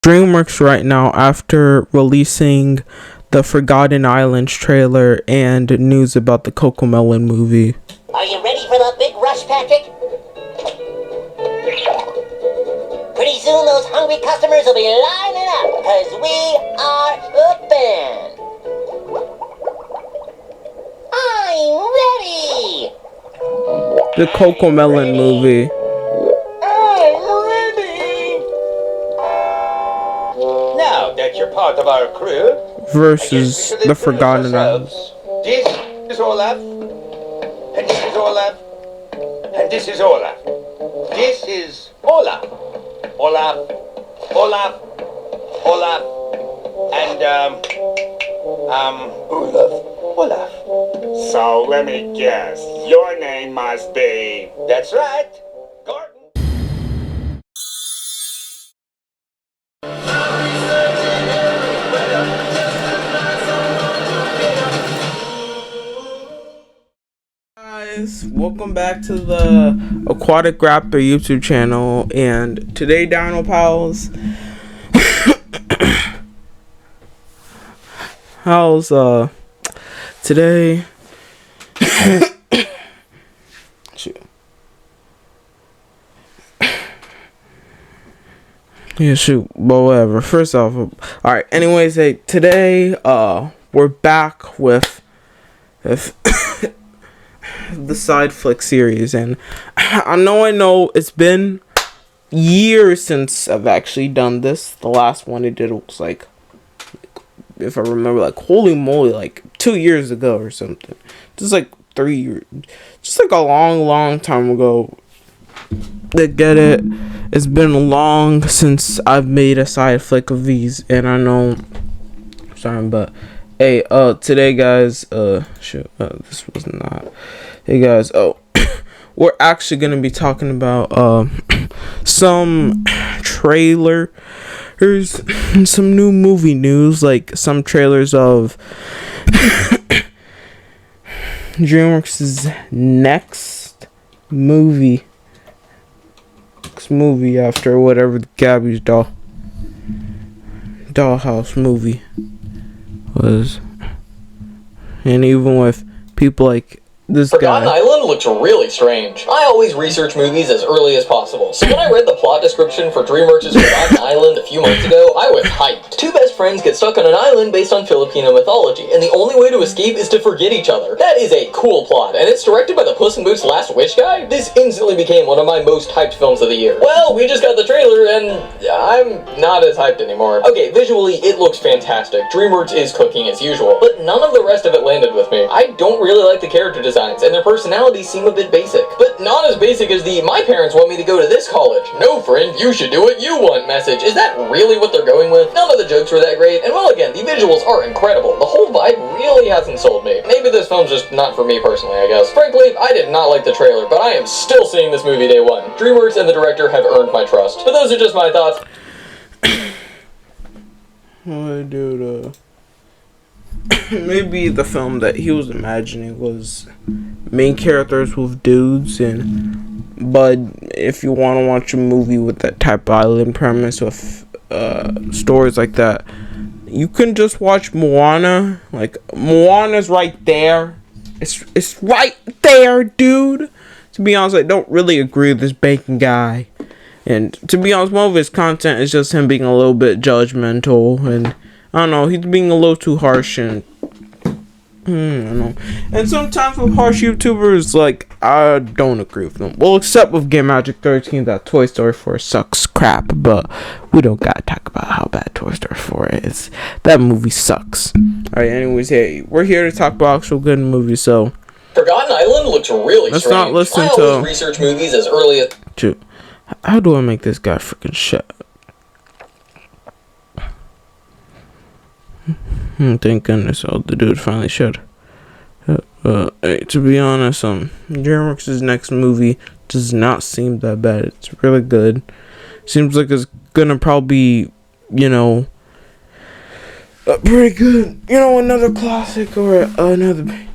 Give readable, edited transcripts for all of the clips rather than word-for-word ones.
DreamWorks right now after releasing the Forgotten Islands trailer and news about the Cocomelon movie. Are you ready for the big rush, Patrick? Pretty soon those hungry customers will be lining up, because we are open. I'm ready. The Cocomelon movie. I'm ready. Now that you're part of our crew, Versus the Forgotten Islands. This is Olaf, and this is Olaf, and this is Olaf. This is Olaf. Olaf, Olaf, Olaf, and Olaf. So let me guess, your name must be... That's right, Gordon. Guys, welcome back to the Aquatic Raptor YouTube channel, and today, Dino Pals, how's today? Shoot. Yeah, shoot, but whatever. First off, all right. Anyways, hey, today, we're back with the side flick series, and I know it's been years since I've actually done this. The last one I did was like, if I remember, like, holy moly, like 2 years ago or something. Just like 3 years, just like a long time ago. To get it, it's been long since I've made a side flick of these, and I know, sorry, but hey, today, guys, this was not. Hey, guys, we're actually gonna be talking about some trailers and some new movie news, like some trailers of DreamWorks' next movie after whatever the Gabby's dollhouse movie was, and even with people like this Forgotten guy. Island looks really strange. I always research movies as early as possible, so when I read the plot description for DreamWorks' Forgotten Island a few months ago, I was hyped. Two best friends get stuck on an island based on Filipino mythology, and the only way to escape is to forget each other. That is a cool plot, and it's directed by the Puss in Boots' Last Wish guy? This instantly became one of my most hyped films of the year. Well, we just got the trailer, and I'm not as hyped anymore. Okay, visually, it looks fantastic. DreamWorks is cooking as usual, but none of the rest of it landed with me. I don't really like the character designs, and their personalities seem a bit basic. But not as basic as the "my parents want me to go to this college. No, friend, you should do what you want" message. Is that really what they're going with? None of the jokes were that great, and well, again, the visuals are incredible. The whole vibe really hasn't sold me. Maybe this film's just not for me personally, I guess. Frankly, I did not like the trailer, but I am still seeing this movie day one. DreamWorks and the director have earned my trust. But those are just my thoughts. Well, dude, maybe the film that he was imagining was main characters with dudes, but if you want to watch a movie with that type of island premise with stories like that, you can just watch Moana. Like, Moana's right there. It's right there, dude. To be honest, I don't really agree with this bacon guy. And to be honest, most of his content is just him being a little bit judgmental, and I don't know, he's being a little too harsh, and I don't know. And sometimes with harsh YouTubers, like, I don't agree with them. Well, except with Game Magic 13, that Toy Story 4 sucks crap, but we don't gotta talk about how bad Toy Story 4 is. That movie sucks. Alright, anyways, hey, we're here to talk about actual good movies, so Forgotten Island looks really let's strange. not listen I to always research movies as early as... Shoot. How do I make this guy freaking shut up? Thank goodness, the dude finally shut. Hey, to be honest, DreamWorks' next movie does not seem that bad. It's really good. Seems like it's gonna probably, pretty good. Another classic or another,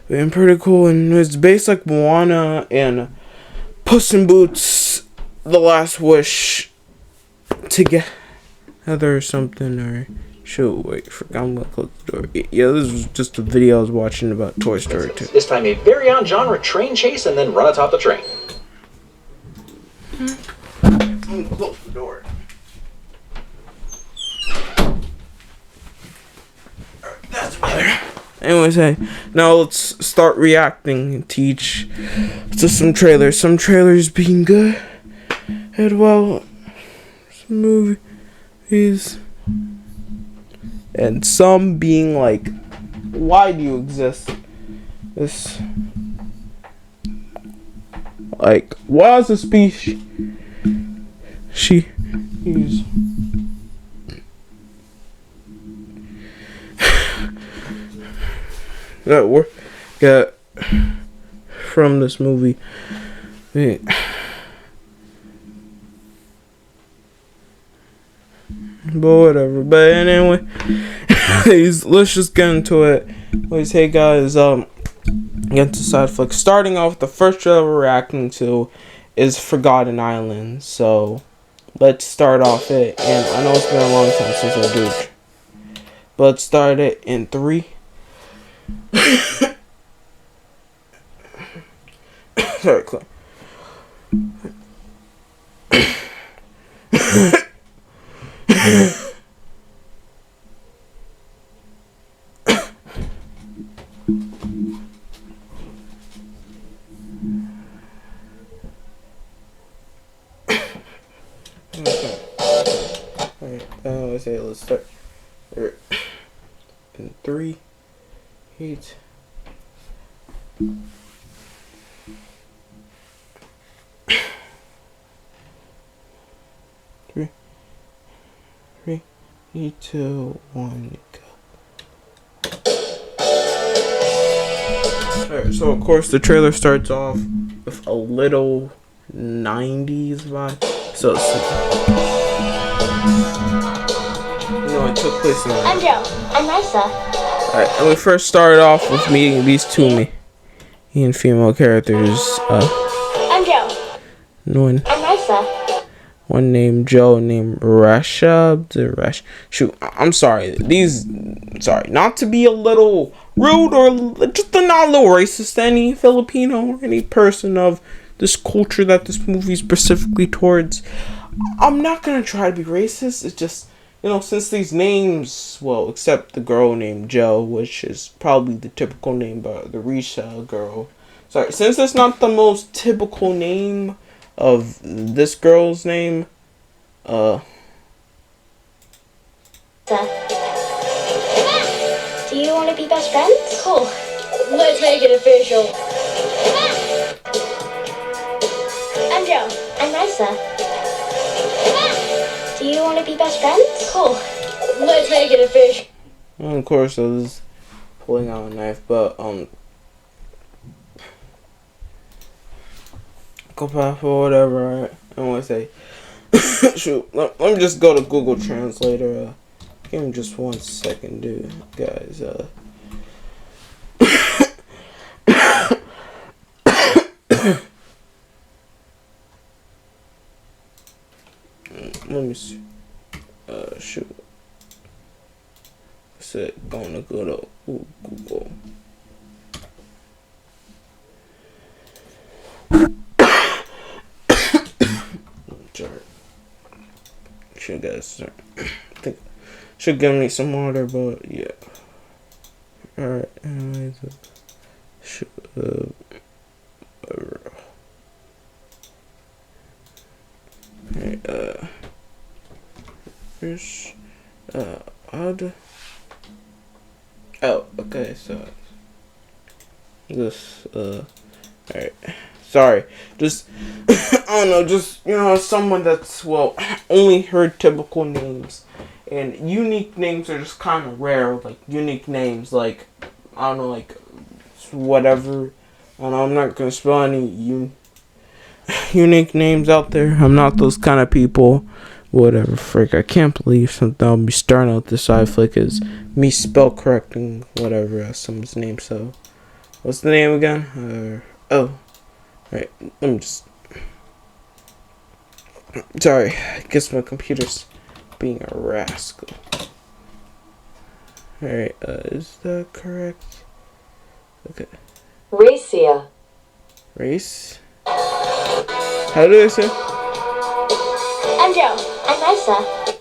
and pretty cool. And it's based like Moana and Puss in Boots, The Last Wish, Heather or something, or shoot, wait, I'm gonna close the door. Yeah, this was just a video I was watching about Toy Story 2. This time a very on genre train chase and then run atop the train. I'm gonna close the door. That's better. Anyways, hey, now let's start reacting and teach to some trailers. Some trailers being good, and well, some movies, and some being like, why do you exist? This, like, why is a species? He's that we got from this movie. Wait. But whatever. But anyway, let's just get into it. Anyways, hey guys, get to side flick. Starting off, the first trailer we're reacting to is Forgotten Island. So let's start off it. And I know it's been a long time since I did, but let's start it in 3. Sorry, Claire. Let's start in 3, 8. Three, 2, 1, go. Alright, so of course the trailer starts off with a little 90s vibe. So it took place in I'm Joe. I'm Risa. Alright, and we first started off with meeting these two main female characters. I'm Joe. One I'm Risa. named Joe, named Rasha. Shoot, I'm sorry. Sorry, not to be a little rude or just not a little racist to any Filipino or any person of this culture that this movie is specifically towards. I'm not gonna try to be racist. It's just, since these names, well, except the girl named Joe, which is probably the typical name, but the Risha girl. Sorry, since it's not the most typical name of this girl's name, Do you want to be best friends? Cool. Let's make it official. I'm Joe. I'm Risa. Do you want to be best friends? Cool. Let's make it official. And of course, I was pulling out a knife, but go back or whatever. Right? I want to say, shoot. Let me just go to Google Translator. Give me just 1 second, dude, guys. Let me see. Shoot. I said gonna go to Google. Sorry. Should give me some water, but yeah. Alright, anyways. Here's odd. Oh, okay, so this alright. Sorry. Just I don't know, just someone that's only heard typical names. And unique names are just kinda rare, like unique names, like I don't know, like whatever. I don't know, I'm not gonna spell any unique names out there. I'm not those kind of people. Whatever, frick. I can't believe something I'll be starting out this side flick is me spell correcting whatever someone's name. So, what's the name again? Right. Let me just. Sorry, I guess my computer's stop being a rascal. Alright, is that correct? Okay. Racia. Race? How do I say? I'm Joe. I'm Risa.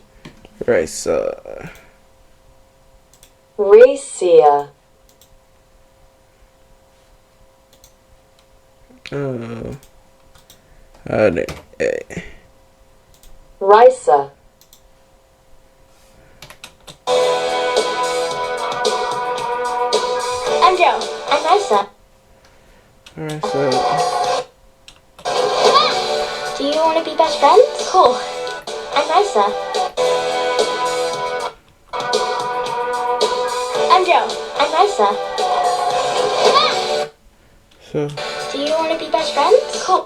Raisa. Racia. How do Risa. I'm Joe. I'm Risa. Raisa. Do you want to be best friends? Cool. I'm Risa. I'm Joe. I'm Risa. So. Do you want to be best friends? Cool.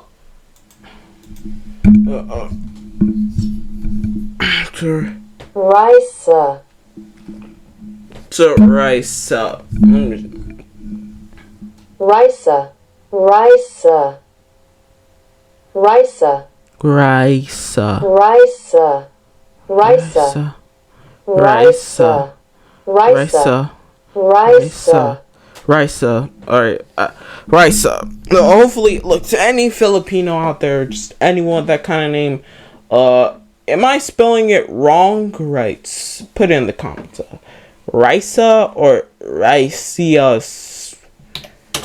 To Risa. Raisa. Risa. Risa. Risa. Raisa. Risa. Risa. Risa. Risa. Risa. Raisa. Alright. Raisa. Hopefully, look, to any Filipino out there, just anyone with that kind of name, am I spelling it wrong? Right. Put it in the comments. Raisa or Raisa?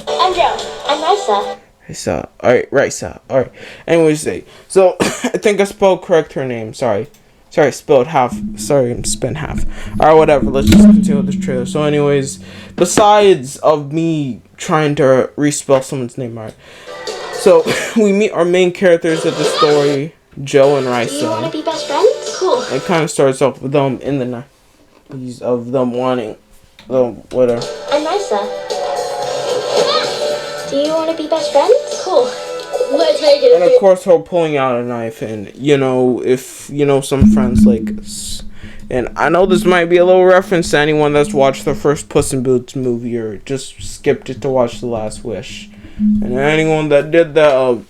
I'm Joe. I'm Risa. Raisa. Alright, Raisa. Alright. Anyways, so, I think I spelled correct her name. Sorry, I spelled half. Sorry, I spent half. Alright, whatever. Let's just continue with this trailer. So, anyways, besides of me trying to respell someone's name, alright. So, we meet our main characters of the story, Joe and Do you want to Raisa. be best friends? Cool. It kind of starts off with them in the night. Of them wanting, whatever. I'm Risa. Do you want to be best friends? Cool. Let's make it. And of course, her pulling out a knife, and if some friends like us. And I know this might be a little reference to anyone that's watched the first Puss in Boots movie or just skipped it to watch The Last Wish. And anyone that did that,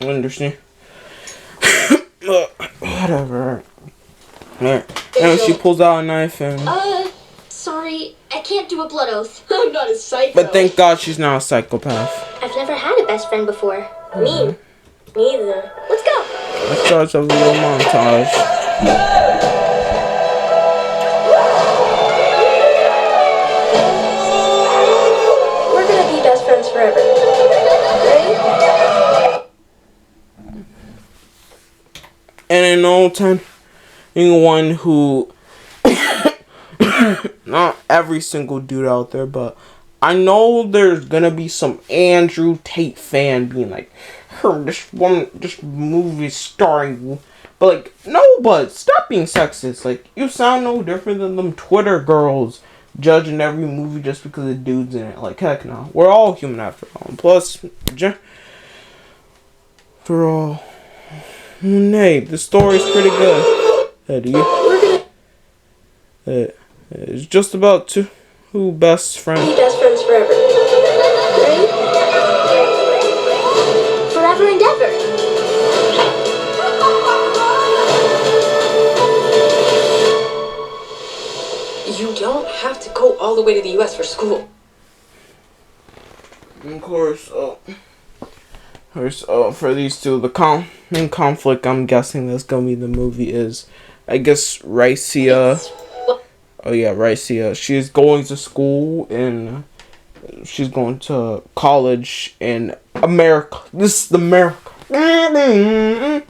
understand? Whatever. Alright. And she pulls out a knife and. Sorry, I can't do a blood oath. I'm not a psycho. But thank God she's not a psychopath. I've never had a best friend before. Me neither. Let's go. Let's start a little montage. We're gonna be best friends forever. Right? And in no time, anyone who, not every single dude out there, but I know there's gonna be some Andrew Tate fan being like, this movie starring, but like, no, but stop being sexist. Like, you sound no different than them Twitter girls judging every movie just because the dude's in it. Like, heck no, we're all human after all. And plus, for all. Hey, the story's pretty good. Eddie. It's just about two best friends. Be best friends forever. Right? Forever and ever. You don't have to go all the way to the US for school. Of course, for these two, the main conflict I'm guessing that's gonna be the movie is, I guess, Raisia. Oh yeah, Raisia. She's going to school and she's going to college in America. This is America. And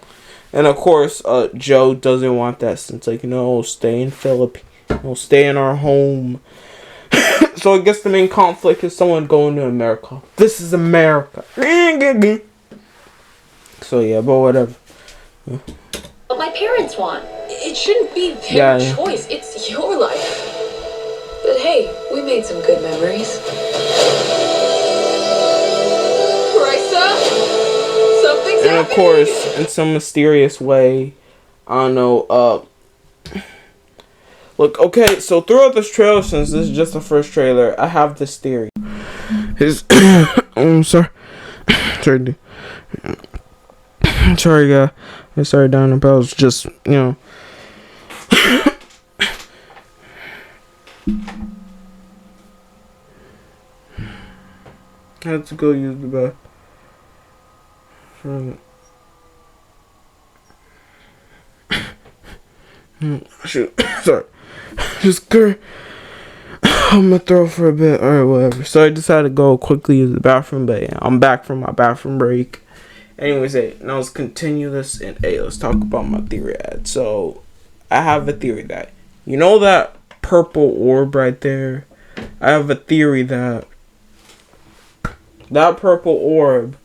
of course, Joe doesn't want that since, like, stay in Philippines. Stay in our home. So I guess the main conflict is someone going to America. This is America. So yeah, but whatever. What my parents want. It shouldn't be their Yeah. choice. It's your life. But hey, we made some good memories. Risa? Something's And of happening. course, in some mysterious way, I don't know, look, okay, so throughout this trailer, since this is just the first trailer, I have this theory. I'm sorry. Sorry, guy. I started down and I was just, I had to go use the bathroom. Shoot, sorry. Just clear my throat for a bit, or whatever. So I decided to go quickly use the bathroom, but yeah, I'm back from my bathroom break. Anyways, hey, now let's continue this, and hey, let's talk about my theory. So I have a theory that, that purple orb right there? I have a theory that purple orb,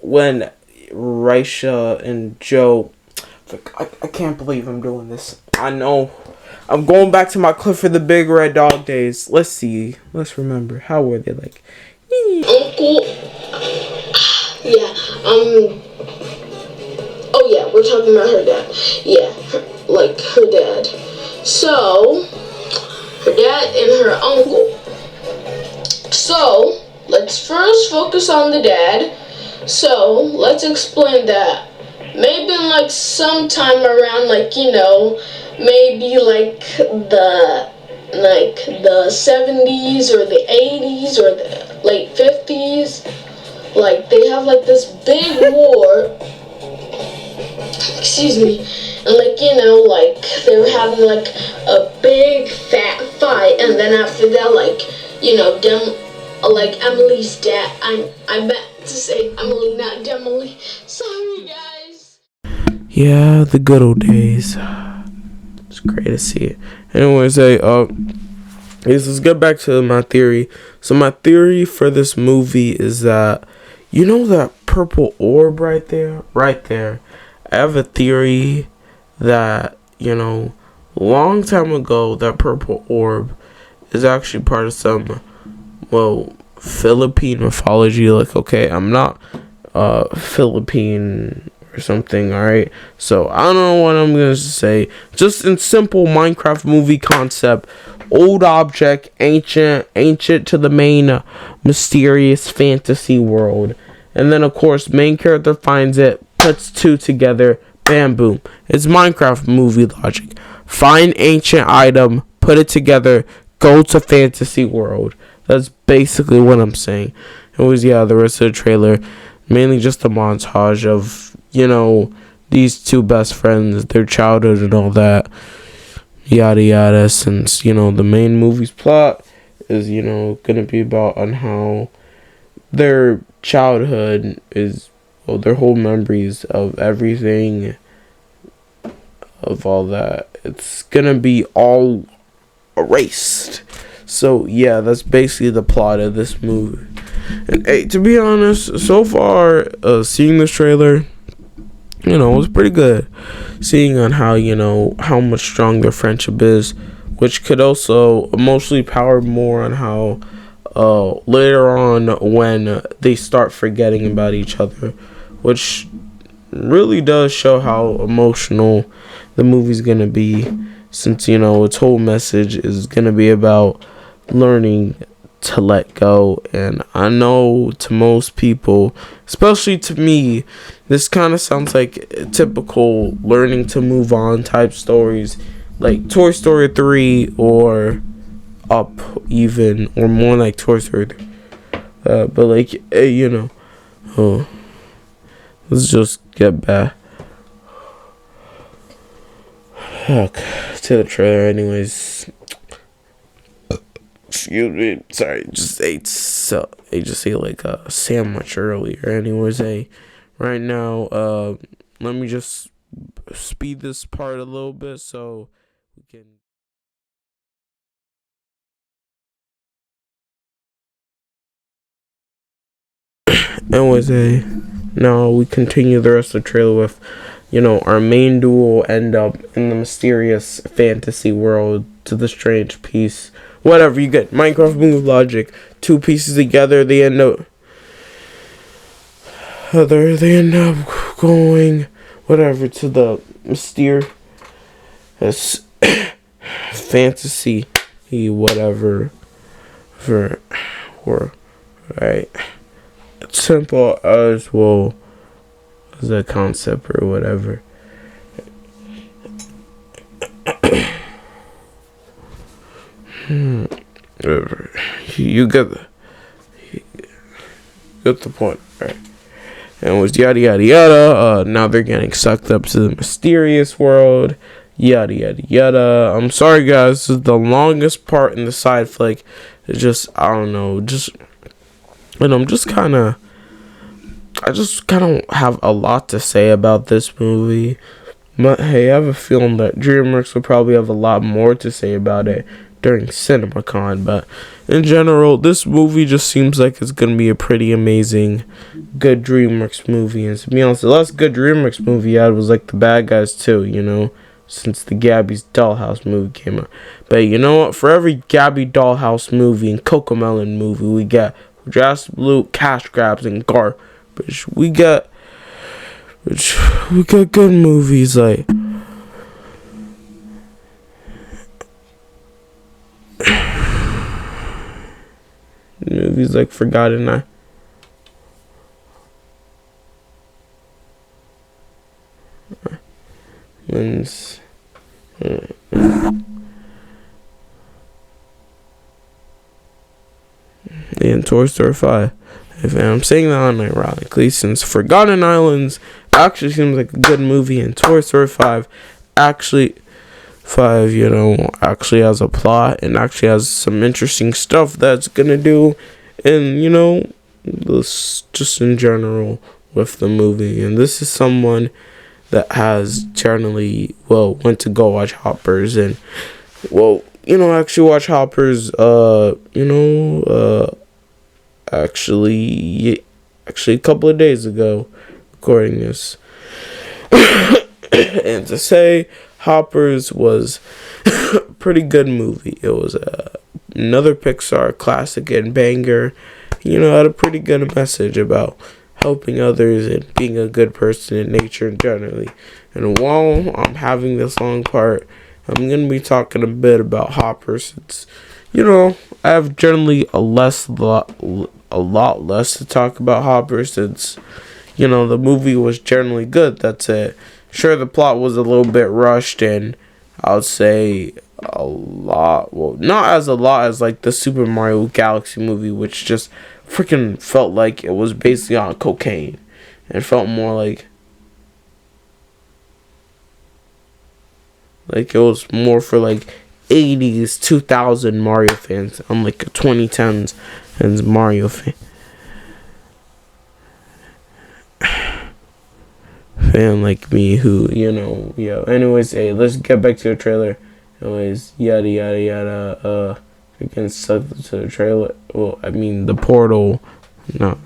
when Raisha and Joe, I can't believe I'm doing this. I know. I'm going back to my Clifford the Big Red Dog days. Let's see. Let's remember. How were they like? Uncle. Yeah. Oh yeah, we're talking about her dad. Yeah, her dad. So, her dad and her uncle. So, let's first focus on the dad. So, let's explain that. Maybe sometime around maybe the 70s or the 80s or the late 50s. They have this big war. Excuse me. And they were having a big fat fight, and then after that Emily's dad. I meant to say Emily, not Demily. Sorry, guys. Yeah, the good old days. It's great to see it. Anyways, hey, let's get back to my theory. So my theory for this movie is that, that purple orb right there? Right there. I have a theory that, long time ago, that purple orb is actually part of some, Philippine mythology. Okay, I'm not Philippine or something, alright? So, I don't know what I'm gonna say. Just in simple Minecraft movie concept, old object, ancient to the main mysterious fantasy world. And then, of course, main character finds it, puts two together, bam, boom. It's Minecraft movie logic. Find ancient item, put it together, go to fantasy world. That's basically what I'm saying. It was, the rest of the trailer, mainly just a montage of, these two best friends, their childhood and all that, yada yada, since, the main movie's plot is, gonna be about on how their childhood is, their whole memories of everything, of all that, it's gonna be all erased. So yeah, that's basically the plot of this movie. And hey, to be honest, so far, seeing this trailer, it was pretty good. Seeing on how, how much strong their friendship is, which could also emotionally power more on how later on when they start forgetting about each other, which really does show how emotional the movie's gonna be, since its whole message is gonna be about learning to let go. And I know to most people, especially to me, this kind of sounds like typical learning to move on type stories, like Toy Story 3 or Up, even, or more like Toy Story 3. But let's just get back to the trailer. Anyways, excuse me, sorry, just ate a sandwich earlier. Anyways, right now, let me just speed this part a little bit so we can. Anyways, now we continue the rest of the trailer with, our main duo end up in the mysterious fantasy world to the strange piece. Whatever, you get Minecraft movie logic. Two pieces together, they end up going, whatever, to the mysterious fantasy, whatever, right? Simple as as a concept or whatever. You get the point, right? And it was yada yada yada. Now they're getting sucked up to the mysterious world. Yada yada yada. I'm sorry, guys. This is the longest part in the side flick. It's just, I don't know, and I just kind of have a lot to say about this movie. But hey, I have a feeling that DreamWorks will probably have a lot more to say about it during CinemaCon. But in general, this movie just seems like it's gonna be a pretty amazing, good DreamWorks movie. And to be honest, the last good DreamWorks movie I had was like The Bad Guys 2, you know, since the Gabby's Dollhouse movie came out. But you know what? For every Gabby Dollhouse movie and Cocomelon movie, we got just blue cash grabs and garbage. We got good movies like Forgotten Islands. And Toy Story 5. If I'm saying that unironically, since Forgotten Islands actually seems like a good movie, and Toy Story 5 actually has a plot and actually has some interesting stuff that's gonna do, and this just in general with the movie. And this is someone that has generally went to go watch Hoppers and actually watch Hoppers actually a couple of days ago, recording this. And to say Hoppers was a pretty good movie. It was another Pixar classic and banger. Had a pretty good message about helping others and being a good person in nature generally. And while I'm having this long part, I'm going to be talking a bit about Hoppers. It's, I have generally a lot less to talk about Hoppers since, the movie was generally good. That's it. Sure, the plot was a little bit rushed, and I would say a lot, not as a lot as like the Super Mario Galaxy movie, which just freaking felt like it was basically on cocaine. It felt more like it was more for like 80s, 2000 Mario fans, unlike a 2010s and Mario fan like me who, anyways, hey, let's get back to the trailer. Anyways, yada yada yada, again, sucked to the trailer. Well, I mean, the portal. No,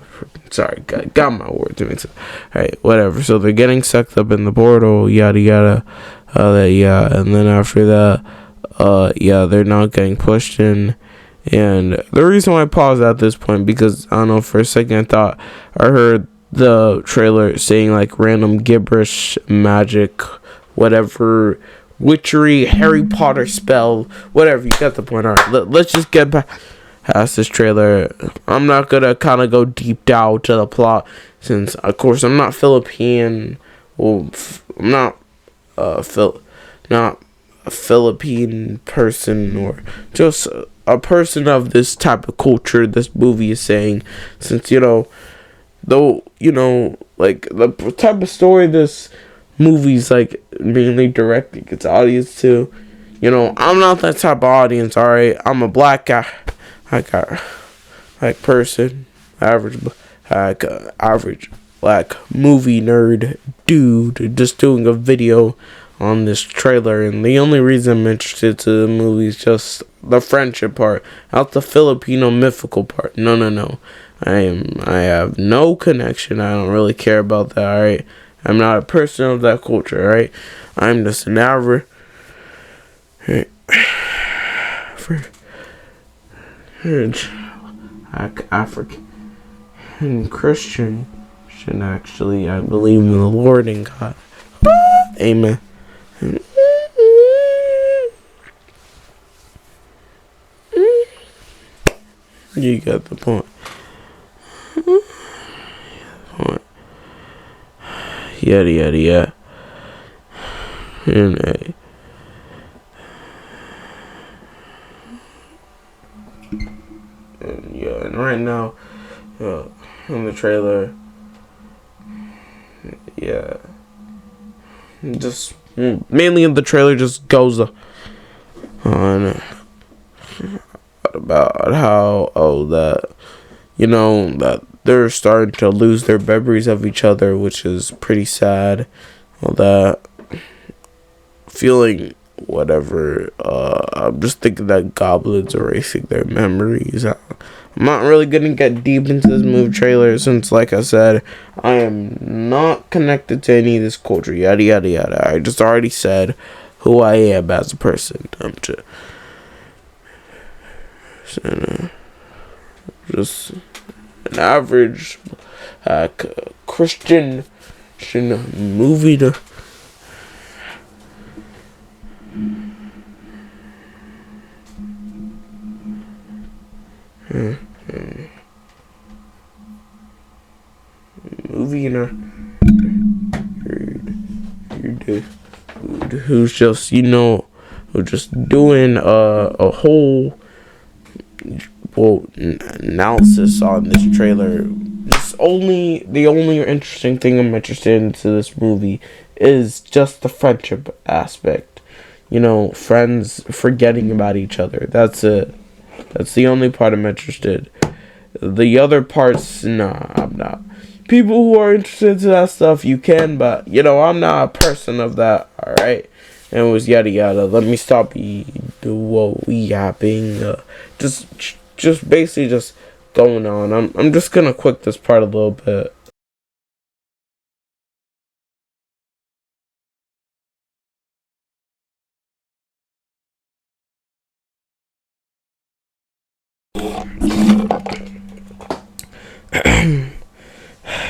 sorry, got my words mixed up. Alright, whatever. So they're getting sucked up in the portal, yada yada. And then after that, they're not getting pushed in. And the reason why I paused at this point, because I don't know, for a second I thought I heard the trailer saying like random gibberish, magic, whatever, witchery, Harry Potter spell, whatever. You got the point. Alright, let's just get back past this trailer. I'm not gonna kind of go deep down to the plot, since of course I'm not Philippine. Well, I'm not not a Philippine person, or just a person of this type of culture this movie is saying, since like the type of story this movie's like mainly directing its audience to, I'm not that type of audience. Alright, I'm a black guy, person, average black movie nerd dude, just doing a video on this trailer, and the only reason I'm interested to the movie is just the friendship part, not the Filipino mythical part. No. I have no connection. I don't really care about that. Alright, I'm not a person of that culture. Alright, I'm just an average African Christian. Actually, I believe in the Lord and God. Amen. You got the point. yada yada yada. And yeah, and right now, in the trailer, yeah, just mainly in the trailer just goes on about how that that they're starting to lose their memories of each other, which is pretty sad. All that feeling whatever. I'm just thinking that goblins erasing their memories. I'm not really gonna get deep into this movie trailer since, like I said, I am not connected to any of this culture. Yada yada yada. I just already said who I am as a person. I'm just an average Christian movie to. Movie dude who's just doing a whole analysis on this trailer. The only interesting thing I'm interested into this movie is just the friendship aspect. Friends forgetting about each other. That's it. That's the only part I'm interested. The other parts, nah, I'm not. People who are interested in that stuff, you can, but I'm not a person of that. All right, and it was yada yada. Let me stop yapping. Just basically just going on. I'm just gonna quit this part a little bit.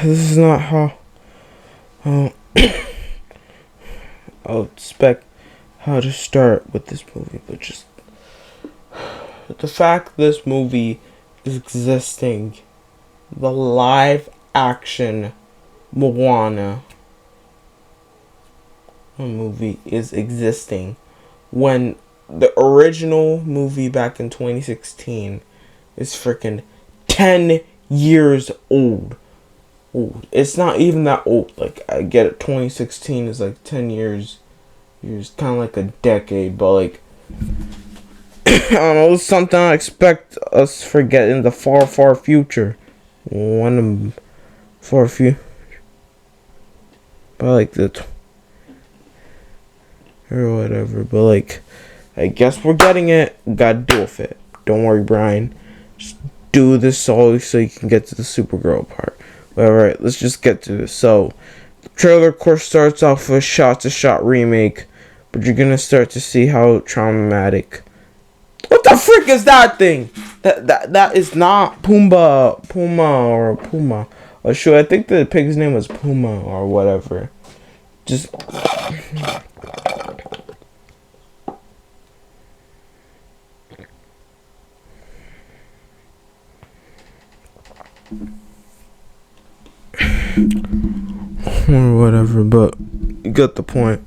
This is not how I would expect how to start with this movie, but just the fact this movie is existing, the live action Moana movie is existing when the original movie back in 2016 is freaking 10 years old. It's not even that old. Like, I get it, 2016 is like 10 years. Years, kind of like a decade, but like, I don't know, it's something I expect us forget in the far, far future. Far future. But like or whatever, but like, I guess we're getting it. Gotta deal with it. Don't worry, Brian. Just do this all so you can get to the Supergirl part. Alright, let's just get to this. So, the trailer, of course, starts off with a shot-to-shot remake, but you're gonna start to see how traumatic. What the frick is that thing? That is not Puma. Sure, I think the pig's name was Puma or whatever. Just. Or whatever, but you got the point.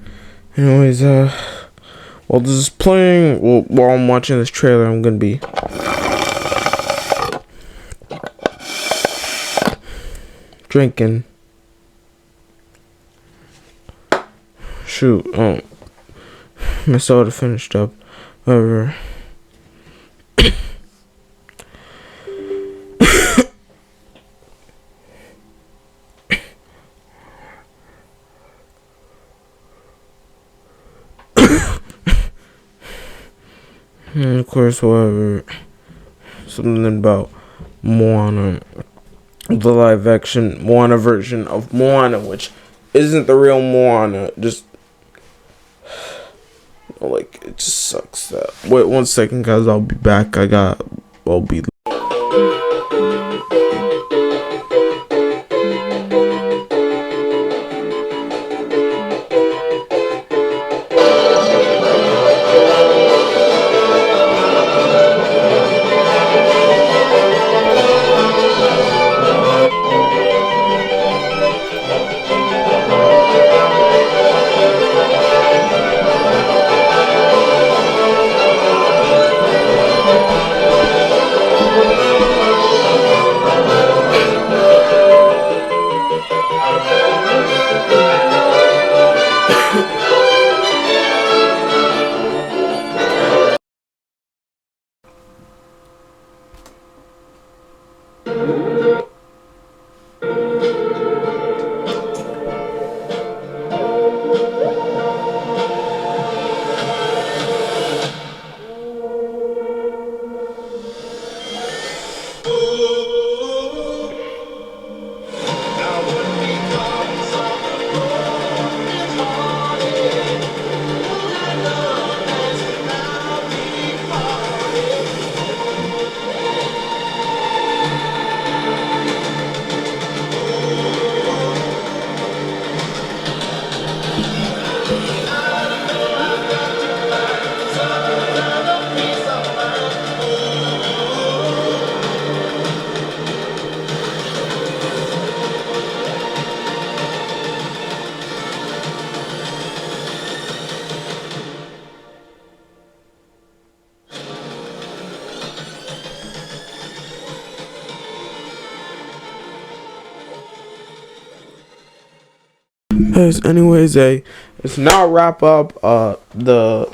Anyways, while this is playing, while I'm watching this trailer, I'm gonna be drinking. Shoot, my soda finished up. Whatever. And of course, whatever. Something about Moana, the live action Moana version of Moana, which isn't the real Moana. Just like, it just sucks that. Wait 1 second, guys. I'll be back. I'll be. Anyways, let's now wrap up the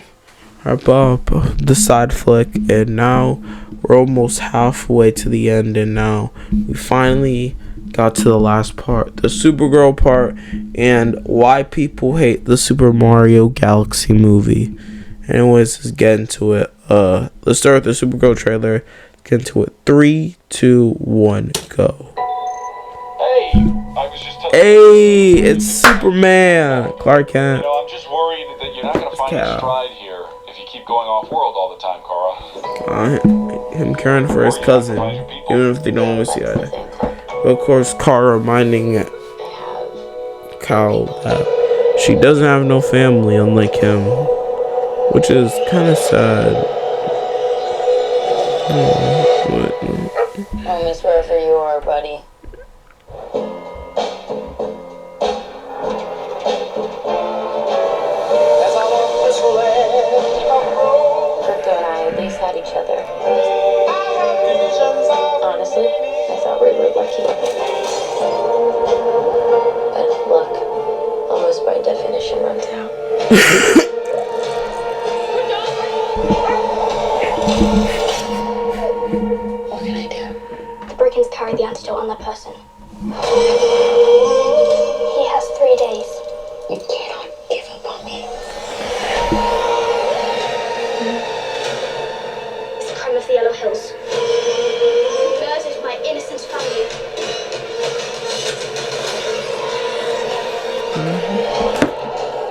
side flick, and now we're almost halfway to the end, and now we finally got to the last part, the Supergirl part, and why people hate the Super Mario Galaxy movie. Anyways, let's get into it. Let's start with the Supergirl trailer. Get into it. 3, 2, 1, go. Hey, it's Superman, Clark Kent. I'm just worried that you're not going to find your stride here if you keep going off-world all the time, Kara. Him caring for his cousin, even if they don't always see eye. But of course, Kara reminding Cal that she doesn't have no family, unlike him, which is kind of sad. I miss wherever you are, buddy. Crypto and I at least had each other. Honestly, I thought we were lucky. But luck, almost by definition, runs out. What can I do? The Brickens carry the antidote on their person. He has 3 days. You cannot give up on me. It's a crime of the Yellow Hills. He murdered my innocent family.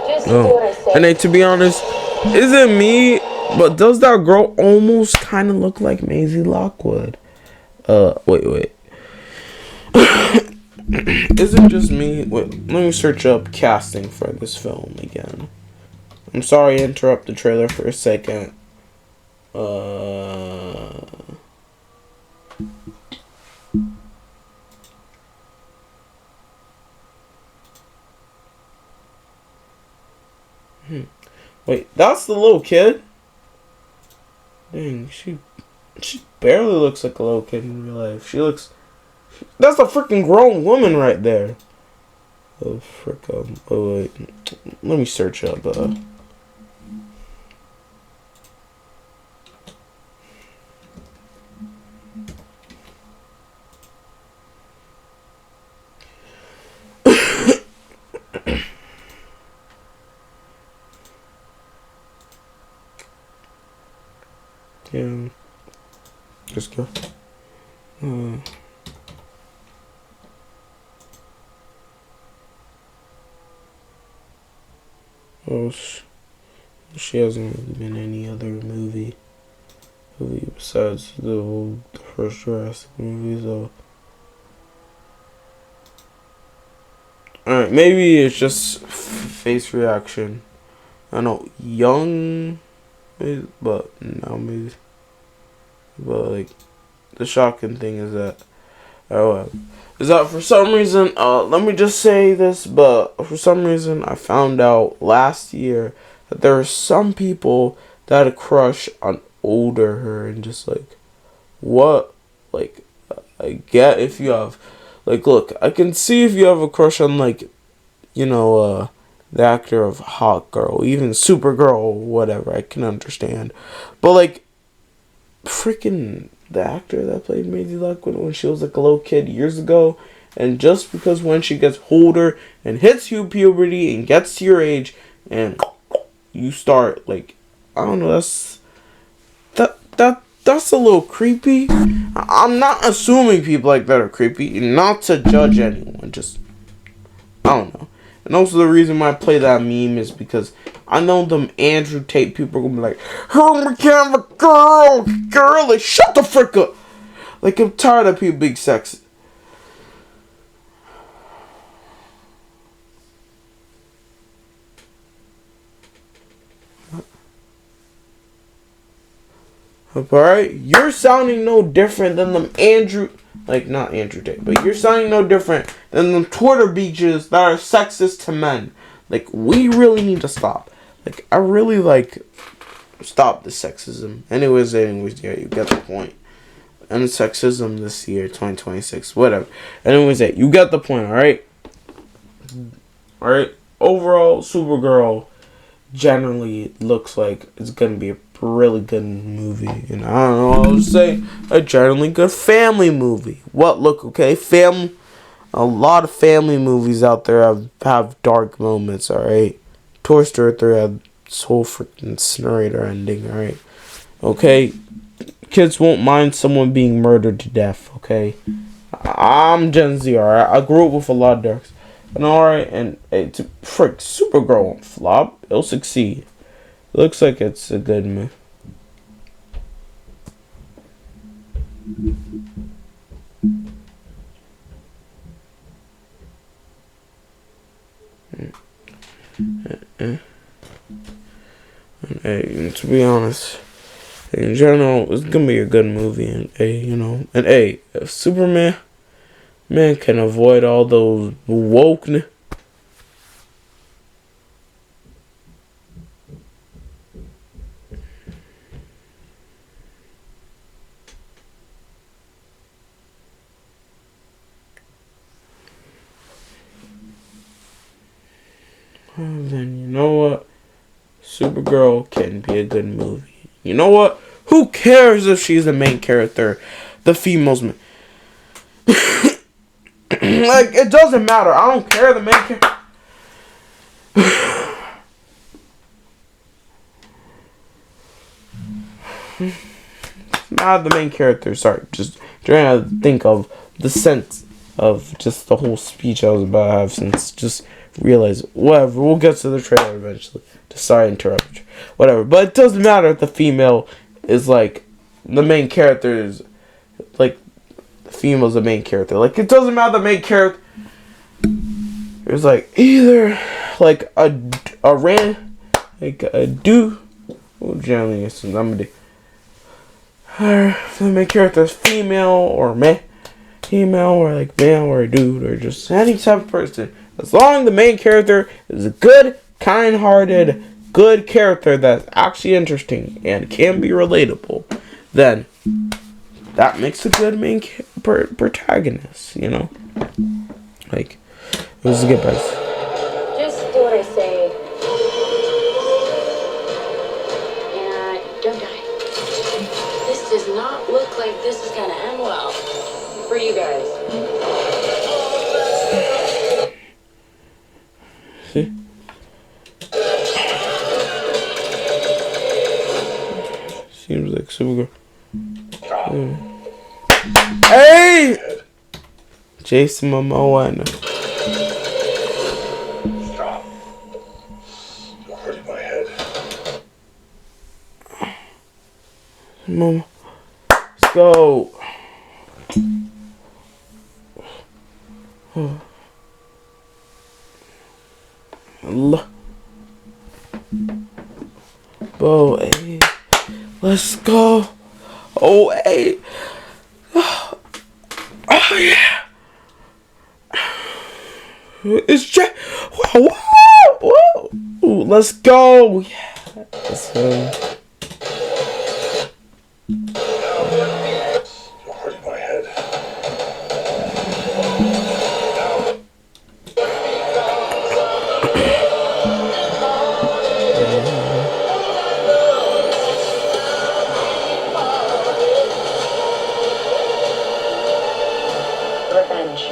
Just do what I say. And hey, to be honest, is it me? But does that girl almost kind of look like Maisie Lockwood? Wait. Is it just me? Wait, let me search up casting for this film again. I'm sorry to interrupt the trailer for a second. Wait, that's the little kid? Dang, she barely looks like a little kid in real life. That's a freaking grown woman right there. Oh, frick. Oh, wait. Let me search up, yeah. Just go. Well, she hasn't really been in any other movie besides the first Jurassic movie, so. Alright, maybe it's just face reaction. I know, young, but now maybe. But, like, the shocking thing is that, for some reason, let me just say this, but for some reason I found out last year that there are some people that had a crush on older her, and just like, what? Like, I get if you have, like, look, I can see if you have a crush on, like, you know, the actor of Hot Girl, even Supergirl, whatever, I can understand. But, like, freaking the actor that played Maisie Lockwood when she was like a little kid years ago, and just because when she gets older and hits you puberty and gets to your age and you start, like, I don't know, that's a little creepy. I'm not assuming people like that are creepy, not to judge anyone, just, I don't know. And also the reason why I play that meme is because I know them Andrew Tate people are gonna be like, oh, we can't have a girl, like, shut the frick up. Like, I'm tired of people being sexy. Alright, you're sounding no different than them not Andrew Tate, but you're sounding no different than them Twitter beaches that are sexist to men. Like, we really need to stop. Like, I really, like, stop the sexism. Anyways, yeah, you get the point. And sexism this year, 2026, whatever. Anyways, you get the point, alright? Alright? overall, Supergirl generally looks like it's gonna be a really good movie. And I don't know, I'll just say a generally good family movie. What look okay, a lot of family movies out there have dark moments. All right, Toy Story 3 had this whole freaking incinerator ending. All right, okay, kids won't mind someone being murdered to death. Okay, I'm Gen Z. All right, I grew up with a lot of darks. And alright, and frick, Supergirl won't flop. It'll succeed. Looks like it's a good move. Hey, to be honest, in general, it's gonna be a good movie. And if Superman can avoid all those wokeness. Then you know what? Supergirl can be a good movie. You know what? Who cares if she's the main character? The female's like, it doesn't matter. I don't care the main character. Not the main character. Sorry, just trying to think of the sense of just the whole speech I was about to have since just realize whatever. We'll get to the trailer eventually. Just sorry to interrupt you. Whatever. But it doesn't matter if the female is like the main character is like the female's the main character. Like, it doesn't matter the main character. It's like either like a dude. Well, generally it's somebody. Or the main character is female or female or like male or a dude or just any type of person. As long as the main character is a good, kind-hearted, good character that's actually interesting and can be relatable, then that makes a good main protagonist, you know? Like, let's get back. Just do what I say. And don't die. This does not look like this is gonna end well for you guys. See? Seems like Supergirl. Hey! Jason Momoa. Stop. You're hurting my head. Mama. Let's go. Hey. Let's go. Oh, hey. Oh, yeah. It's Jack. Whoa, whoa. Ooh, let's go. Yeah. Let's go. You're hurting my head. Revenge.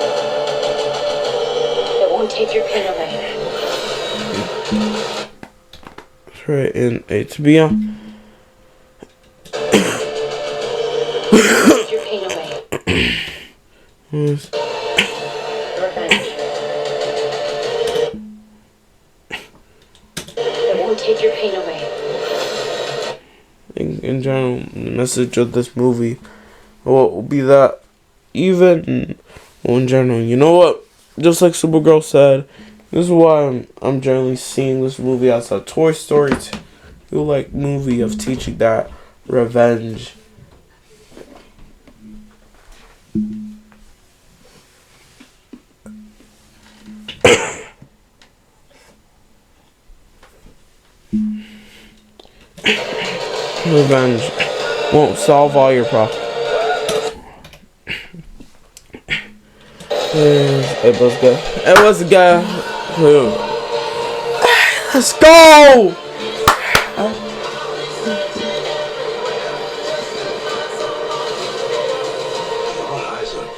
It won't take your pain away. That's right, and to be honest. Take your pain away. Revenge. It won't take your pain away. In general, the message of this movie will be that even in general, you know what? Just like Supergirl said, this is why I'm generally seeing this movie as a Toy Story 2 like movie of teaching that revenge. Revenge won't solve all your problems. It was good. It was a guy who Let's go!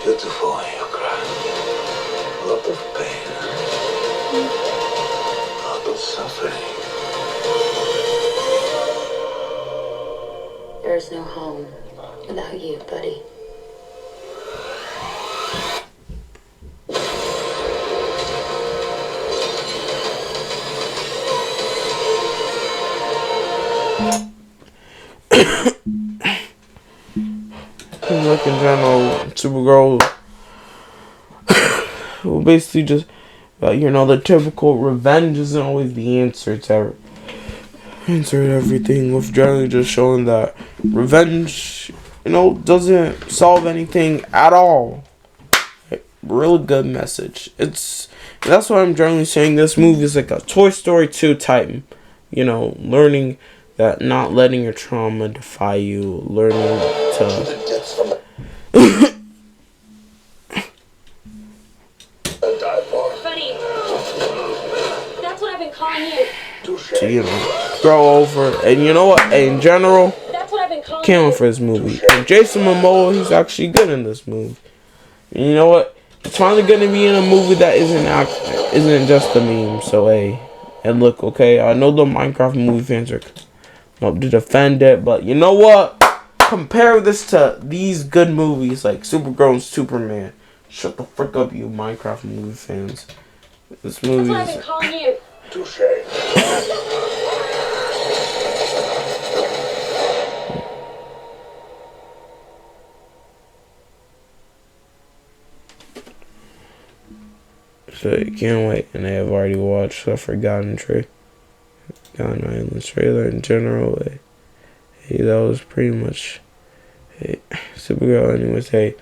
Beautiful when you cry. A lot of pain. A lot of suffering. There's no home without you, buddy. Like in general, Supergirl will basically just, the typical revenge isn't always the answer to everything. With generally just showing that revenge, doesn't solve anything at all. Really good message. That's why I'm generally saying this movie is like a Toy Story 2 type. Learning that not letting your trauma defy you, learning to. Buddy, that's what I've been calling you. To grow over, and you know what? In general, That's what I've been calling can't wait for this movie. And Jason Momoa, he's actually good in this movie. And you know what? It's finally gonna be in a movie that isn't just a meme. So hey, and look, okay, I know the Minecraft movie fans are up to defend it, but you know what? Compare this to these good movies like Supergirl and Superman. Shut the frick up, you Minecraft movie fans. This movie That's what I've been calling you. Touche. So you can't wait, and I have already watched the Forgotten Islands trailer in general. Hey, that was pretty much Supergirl. Anyways, hey,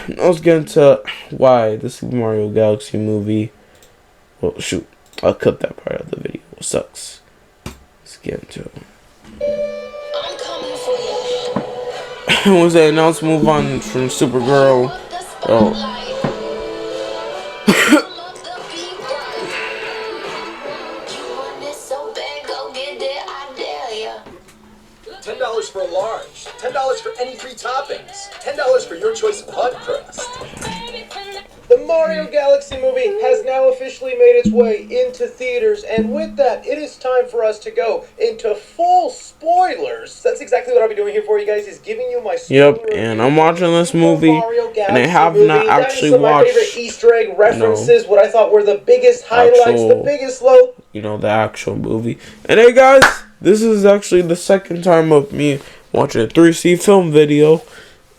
let's get into why the Super Mario Galaxy movie. Well, shoot, I'll cut that part of the video. It sucks. Let's get into it. I'm coming for you. Was that? Now let's move on from Supergirl. Oh. $10 for a large, $10 for any free toppings, $10 for your choice of hot crust. The Mario Galaxy movie has now officially made its way into theaters, and with that, it is time for us to go into full spoilers. That's exactly what I'll be doing here for you guys, is giving you my spoiler Yep, and I'm watching this movie, and I have not actually some watched, my favorite Easter egg references, what I thought were the biggest highlights, the biggest low. The actual movie. And hey guys, this is actually the second time of me watching a 3C film video.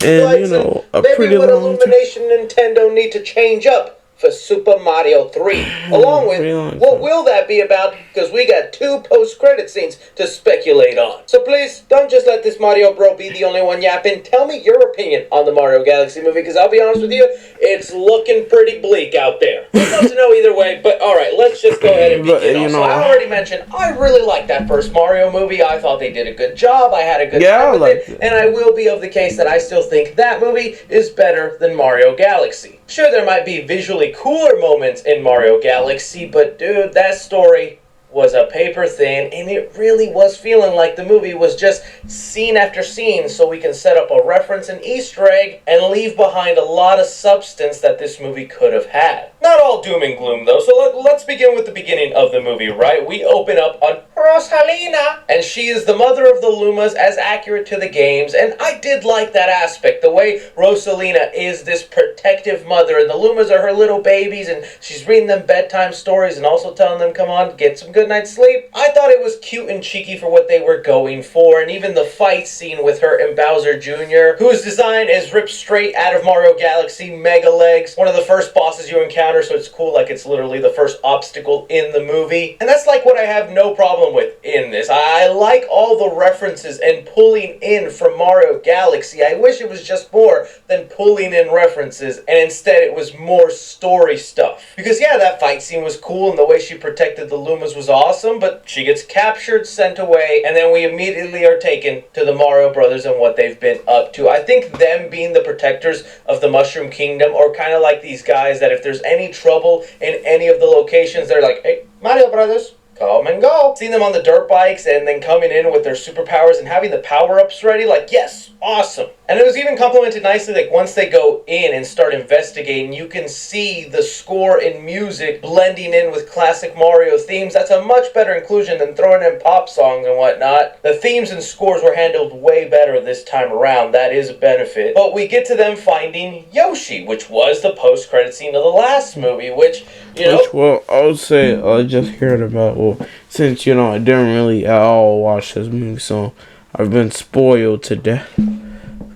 And, a pretty maybe what long Illumination Nintendo need to change up for Super Mario 3. Along with, what will that be about? Because we got 2 post-credit scenes to speculate on. So please, don't just let this Mario bro be the only one yapping. Tell me your opinion on the Mario Galaxy movie, because I'll be honest with you, it's looking pretty bleak out there. I'd love to know either way, but alright, let's just go ahead and begin. So I already mentioned, I really liked that first Mario movie. I thought they did a good job. I had a good time with it. And I will be of the case that I still think that movie is better than Mario Galaxy. Sure, there might be visually cooler moments in Mario Galaxy, but dude, that story was a paper thin, and it really was feeling like the movie was just scene after scene, so we can set up a reference and Easter egg and leave behind a lot of substance that this movie could have had. Not all doom and gloom though, so let's begin with the beginning of the movie, right? We open up on Rosalina, and she is the mother of the Lumas, as accurate to the games, and I did like that aspect, the way Rosalina is this protective mother, and the Lumas are her little babies, and she's reading them bedtime stories and also telling them, come on, get some good night's sleep. I thought it was cute and cheeky for what they were going for, and even the fight scene with her and Bowser Jr., whose design is ripped straight out of Mario Galaxy, Mega Legs, one of the first bosses you encounter, so it's cool, like it's literally the first obstacle in the movie. And that's like what I have no problem with in this. I like all the references and pulling in from Mario Galaxy. I wish it was just more than pulling in references, and instead it was more story stuff. Because yeah, that fight scene was cool, and the way she protected the Lumas was awesome, but she gets captured, sent away, and then we immediately are taken to the Mario Brothers and what they've been up to. I think them being the protectors of the Mushroom Kingdom are kind of like these guys that if there's any trouble in any of the locations, they're like, hey, Mario Brothers, come and go. Seeing them on the dirt bikes and then coming in with their superpowers and having the power-ups ready, like, yes, awesome. And it was even complemented nicely, like, once they go in and start investigating, you can see the score and music blending in with classic Mario themes. That's a much better inclusion than throwing in pop songs and whatnot. The themes and scores were handled way better this time around. That is a benefit. But we get to them finding Yoshi, which was the post-credit scene of the last movie, which, you know... Well, I would say I just heard about, well, since, you know, I didn't really at all watch this movie, so I've been spoiled to death.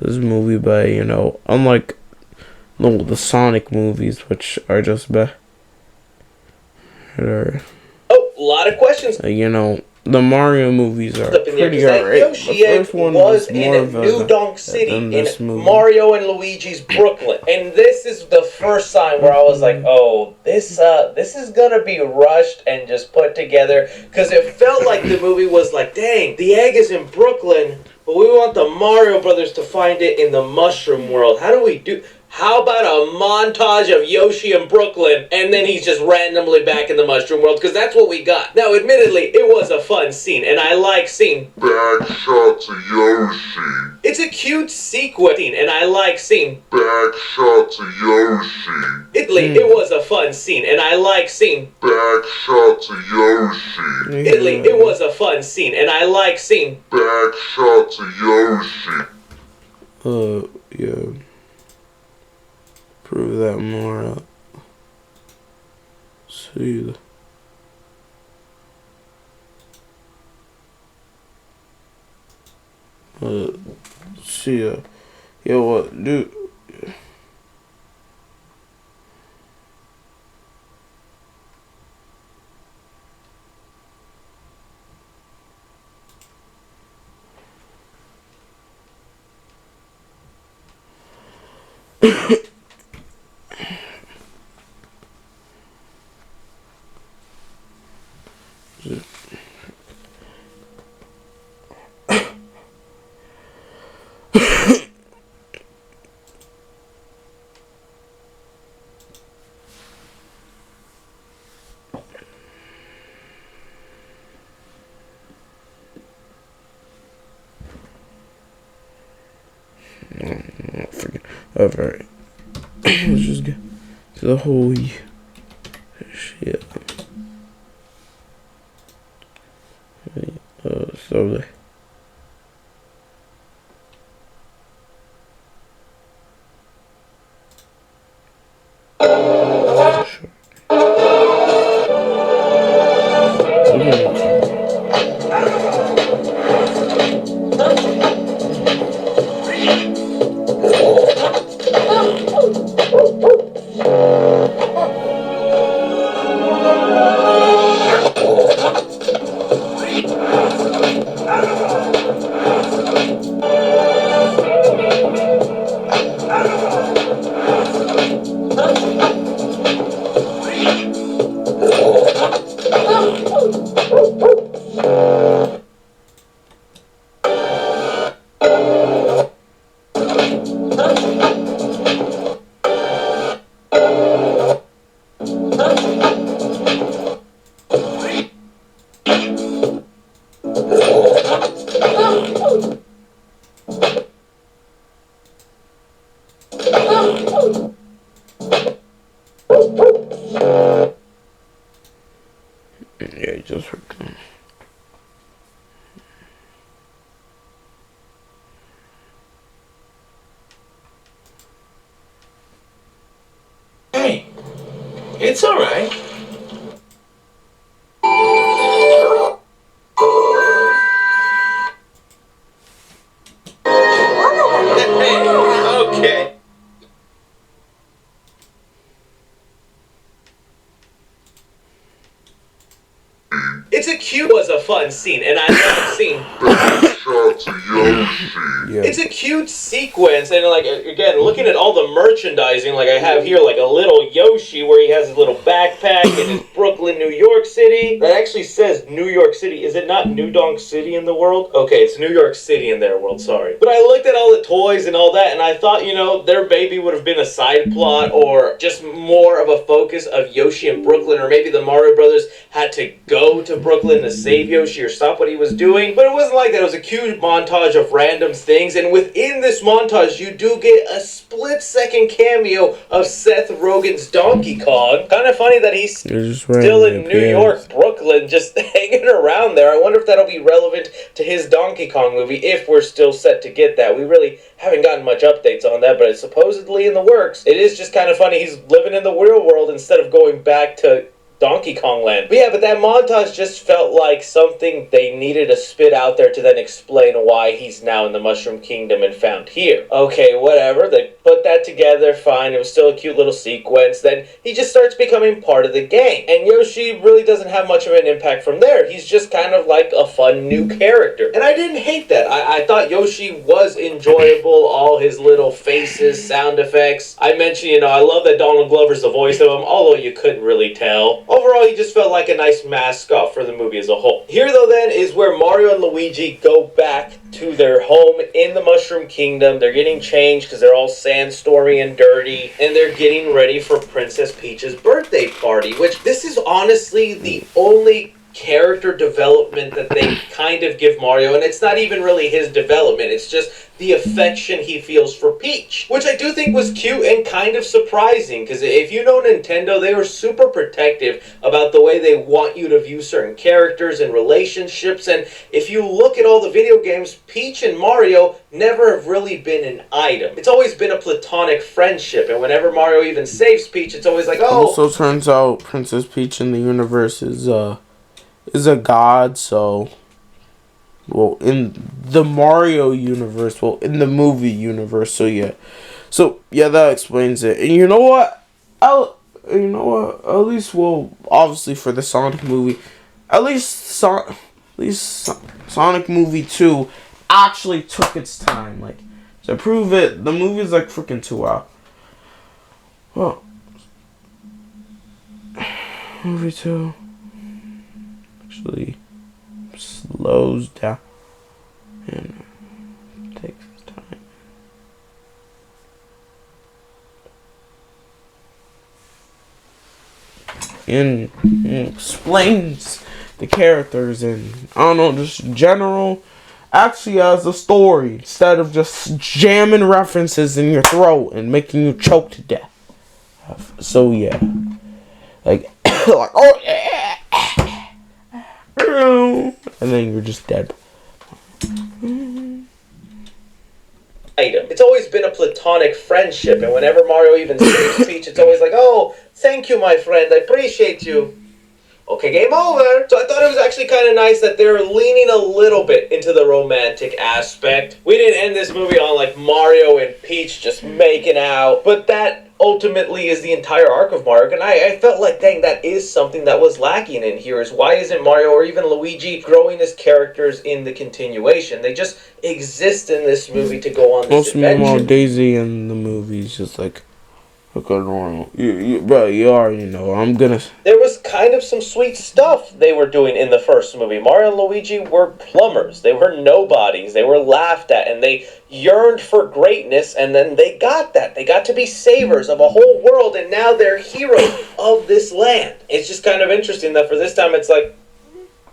This movie by, you know, unlike the Sonic movies, which are just better. Oh, a lot of questions. You know, the Mario movies are pretty alright. Yoshi The first one was more of New Donk City in movie. Mario and Luigi's Brooklyn, and this is the first time where I was like, "Oh, this is gonna be rushed and just put together," because it felt like the movie was like, "Dang, the egg is in Brooklyn, but we want the Mario Brothers to find it in the Mushroom World. How do we do?" How about a montage of Yoshi in Brooklyn, and then he's just randomly back in the Mushroom World, because that's what we got. Now, admittedly, it was a fun scene, and I like seeing back shots of Yoshi. It's a cute sequence, and I like seeing back shots of Yoshi. It was a fun scene, and I like seeing back shots of Yoshi. It was a fun scene, and I like seeing back shots of Yoshi. Yeah. Prove that more up. See. See. Yo, what, dude? Alright. Let's just get to the whole shit. Slowly. Yeah, just for Hey, it's all right. Okay. It was a fun scene, and I love seeing shot to Yoshi. Yeah. It's a cute sequence, and like again, looking at all the merchandising, like I have here, like a little Yoshi where he has his little backpack and his Brooklyn, New York City. That actually says New York City. Is it not New Donk City in the world? Okay, it's New York City in their world. Sorry, but I looked at all the toys and all that, and I thought, you know, their baby would have been a side plot or just more of a focus of Yoshi in Brooklyn, or maybe the Mario Brothers had to go to Brooklyn to save Yoshi or stop what he was doing. But it wasn't like that. It was a cute montage of random things, and within this montage, you do get a split-second cameo of Seth Rogen's Donkey Kong. Kind of funny that he's still in New York, Brooklyn, just hanging around there. I wonder if that'll be relevant to his Donkey Kong movie, if we're still set to get that. We really haven't gotten much updates on that, but it's supposedly in the works. It is just kind of funny. He's living in the real world instead of going back to Donkey Kong Land. But yeah, but that montage just felt like something they needed to spit out there to then explain why he's now in the Mushroom Kingdom and found here. Okay, whatever. They put that together, fine. It was still a cute little sequence. Then he just starts becoming part of the gang. And Yoshi really doesn't have much of an impact from there. He's just kind of like a fun new character. And I didn't hate that. I thought Yoshi was enjoyable. All his little faces, sound effects. I mentioned, you know, I love that Donald Glover's the voice of him, although you couldn't really tell. Overall, he just felt like a nice mascot for the movie as a whole. Here, though, then, is where Mario and Luigi go back to their home in the Mushroom Kingdom. They're getting changed because they're all sandstormy and dirty, and they're getting ready for Princess Peach's birthday party, which this is honestly the only character development that they kind of give Mario, and it's not even really his development, it's just the affection he feels for Peach, which I do think was cute and kind of surprising, because if you know Nintendo, they were super protective about the way they want you to view certain characters and relationships, and if you look at all the video games, Peach and Mario never have really been an item. It's always been a platonic friendship, and whenever Mario even saves Peach, it's always like, oh... Also turns out Princess Peach in the universe is a god, so... Well, in the Mario universe, well, in the movie universe, so yeah. So, yeah, that explains it. And you know what? At least, well, obviously for the Sonic movie, at least Sonic movie 2 actually took its time. Like, to prove it, the movie is like freaking 2 hours. Well, movie 2 actually slows down and takes its time. And explains the characters and, I don't know, just general, actually has a story instead of just jamming references in your throat and making you choke to death. So yeah, like, like, oh yeah, and then you're just dead. Item. It's always been a platonic friendship, and whenever Mario even saves Peach, it's always like, oh, thank you, my friend, I appreciate you. Okay, game over. So I thought it was actually kind of nice that they're leaning a little bit into the romantic aspect. We didn't end this movie on like Mario and Peach just making out, but that ultimately is the entire arc of Mario, and I felt like, dang, that is something that was lacking in here, is why isn't Mario or even Luigi growing as characters in the continuation? They just exist in this movie to go on this adventure. Meanwhile, Daisy in the movie's just like, okay, normal. Bro, you already know. I'm gonna... There was kind of some sweet stuff they were doing in the first movie. Mario and Luigi were plumbers. They were nobodies. They were laughed at, and they yearned for greatness, and then they got that. They got to be savers of a whole world, and now they're heroes of this land. It's just kind of interesting that for this time it's like,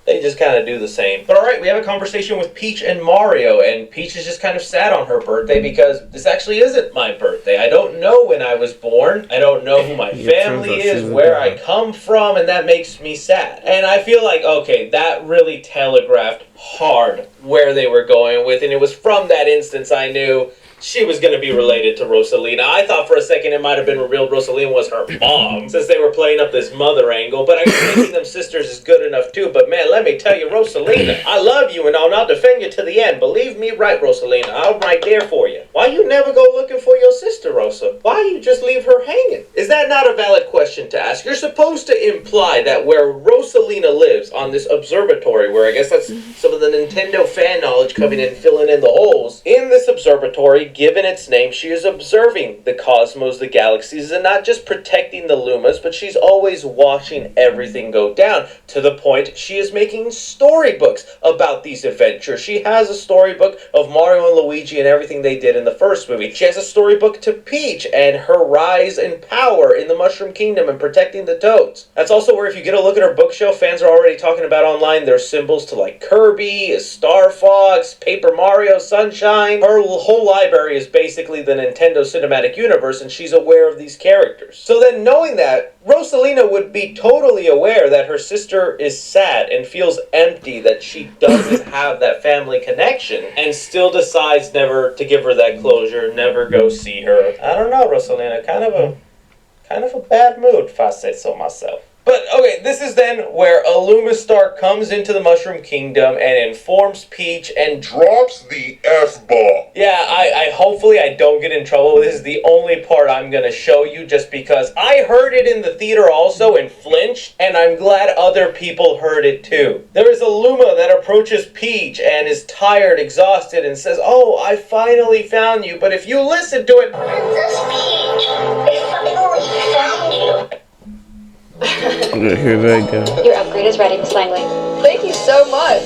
they just kind of do the same. But alright, we have a conversation with Peach and Mario, and Peach is just kind of sad on her birthday because this actually isn't my birthday. I don't know when I was born. I don't know who my family is, where I come from, and that makes me sad. And I feel like, okay, that really telegraphed hard where they were going with, and it was from that instance I knew she was going to be related to Rosalina. I thought for a second it might have been revealed Rosalina was her mom, since they were playing up this mother angle, but I guess making them sisters is good enough too. But man, let me tell you, Rosalina, I love you and I'll defend you to the end. Believe me, right, Rosalina, I'm right there for you. Why you never go looking for your sister, Rosa? Why you just leave her hanging? Is that not a valid question to ask? You're supposed to imply that where Rosalina lives, on this observatory, where I guess that's some of the Nintendo fan knowledge coming in, filling in the holes. In this observatory, given its name, she is observing the cosmos, the galaxies, and not just protecting the Lumas, but she's always watching everything go down, to the point she is making storybooks about these adventures. She has a storybook of Mario and Luigi and everything they did in the first movie. She has a storybook to Peach and her rise in power in the Mushroom Kingdom and protecting the Toads. That's also where, if you get a look at her bookshelf, fans are already talking about online, there's symbols to like Kirby, Star Fox, Paper Mario, Sunshine. Her whole library is basically the Nintendo Cinematic Universe, and she's aware of these characters. So then, knowing that, Rosalina would be totally aware that her sister is sad and feels empty, that she doesn't have that family connection, and still decides never to give her that closure, never go see her. I don't know, Rosalina, kind of a bad mood, if I say so myself. But, okay, this is then where Illumistar comes into the Mushroom Kingdom and informs Peach and drops the F-bomb. Yeah, I hopefully I don't get in trouble. This is the only part I'm going to show you, just because I heard it in the theater also and flinched, and I'm glad other people heard it too. There is a Luma that approaches Peach and is tired, exhausted, and says, "Oh, I finally found you, but if you listen to it..." Princess Peach, I finally found you. Here they go. Your upgrade is ready, Miss Langley. Thank you so much.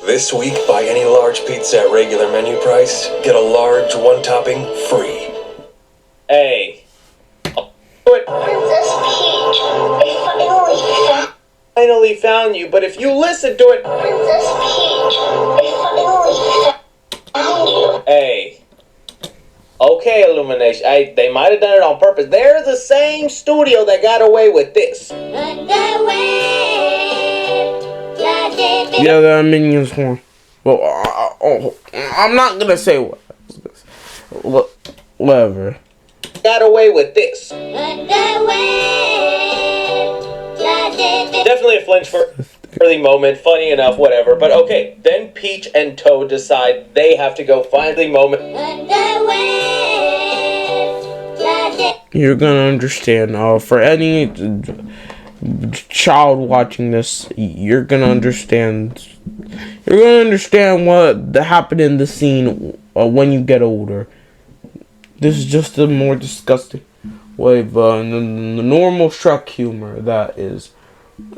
This week, buy any large pizza at regular menu price, get a large one-topping free. Hey. Princess Peach, I finally found you, but if you listen to it... Princess Peach, I finally found you. Hey. Okay, Illumination. They might have done it on purpose. They're the same studio that got away with this. Yeah, the minions one. Well, I'm not gonna say what. Whatever. Got away with this. Definitely a flinch for the moment. Funny enough, whatever. But okay, then Peach and Toad decide they have to go find the moment. You're gonna understand. For any child watching this, you're gonna understand. You're gonna understand what happened in the scene when you get older. This is just a more disgusting way of the normal Shrek humor that is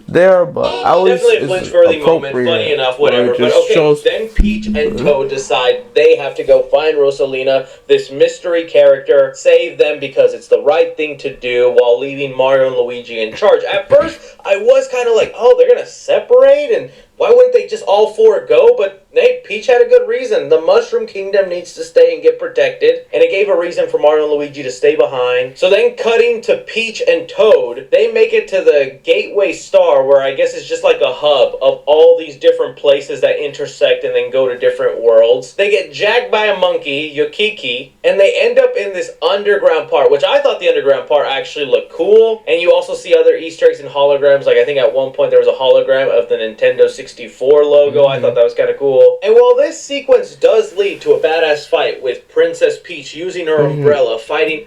there, but at least definitely a flinch for the moment. Funny enough, whatever. But okay, then Peach and Toad decide they have to go find Rosalina, this mystery character, save them because it's the right thing to do, while leaving Mario and Luigi in charge. At first, I was kind of like, oh, they're gonna separate, and why wouldn't they just all four go? But hey, Peach had a good reason. The Mushroom Kingdom needs to stay and get protected, and it gave a reason for Mario and Luigi to stay behind. So then, cutting to Peach and Toad, they make it to the Gateway Star, where I guess it's just like a hub of all these different places that intersect and then go to different worlds. They get jacked by a monkey, Yokiki, and they end up in this underground part, which I thought the underground part actually looked cool. And you also see other Easter eggs and holograms. Like I think at one point there was a hologram of the Nintendo 64 logo. I thought that was kind of cool. And while this sequence does lead to a badass fight with Princess Peach using her umbrella, fighting...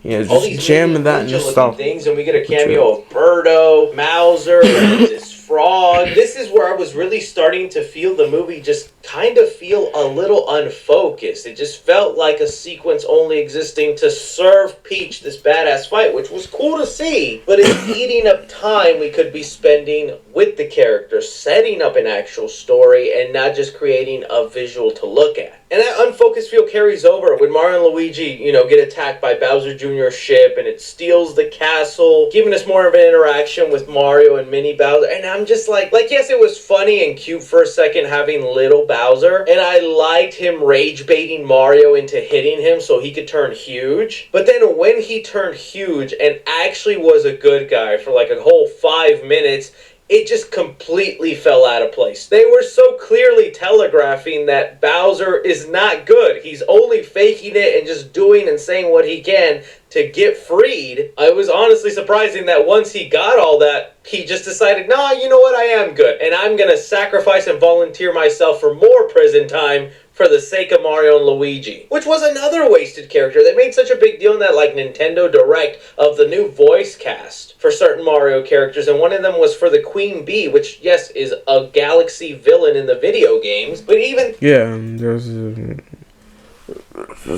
Yeah, just jamming that in your stuff. Things, and we get a cameo of Birdo, Mauser, and this frog. This is where I was really starting to feel the movie just kind of feel a little unfocused. It just felt like a sequence only existing to serve Peach this badass fight, which was cool to see, but it's eating up time we could be spending with the character, setting up an actual story, and not just creating a visual to look at. And that unfocused feel carries over when Mario and Luigi, get attacked by Bowser Jr.'s ship, and it steals the castle, giving us more of an interaction with Mario and Mini Bowser. And I'm just like, yes, it was funny and cute for a second having little Bowser, and I liked him rage baiting Mario into hitting him so he could turn huge. But then when he turned huge and actually was a good guy for like a whole 5 minutes, it just completely fell out of place. They were so clearly telegraphing that Bowser is not good. He's only faking it and just doing and saying what he can to get freed. It was honestly surprising that once he got all that, he just decided, nah, you know what, I am good. And I'm gonna sacrifice and volunteer myself for more prison time for the sake of Mario and Luigi. Which was another wasted character. They made such a big deal in that Nintendo Direct of the new voice cast for certain Mario characters, and one of them was for the Queen Bee, which, yes, is a Galaxy villain in the video games, but even... Yeah, there's a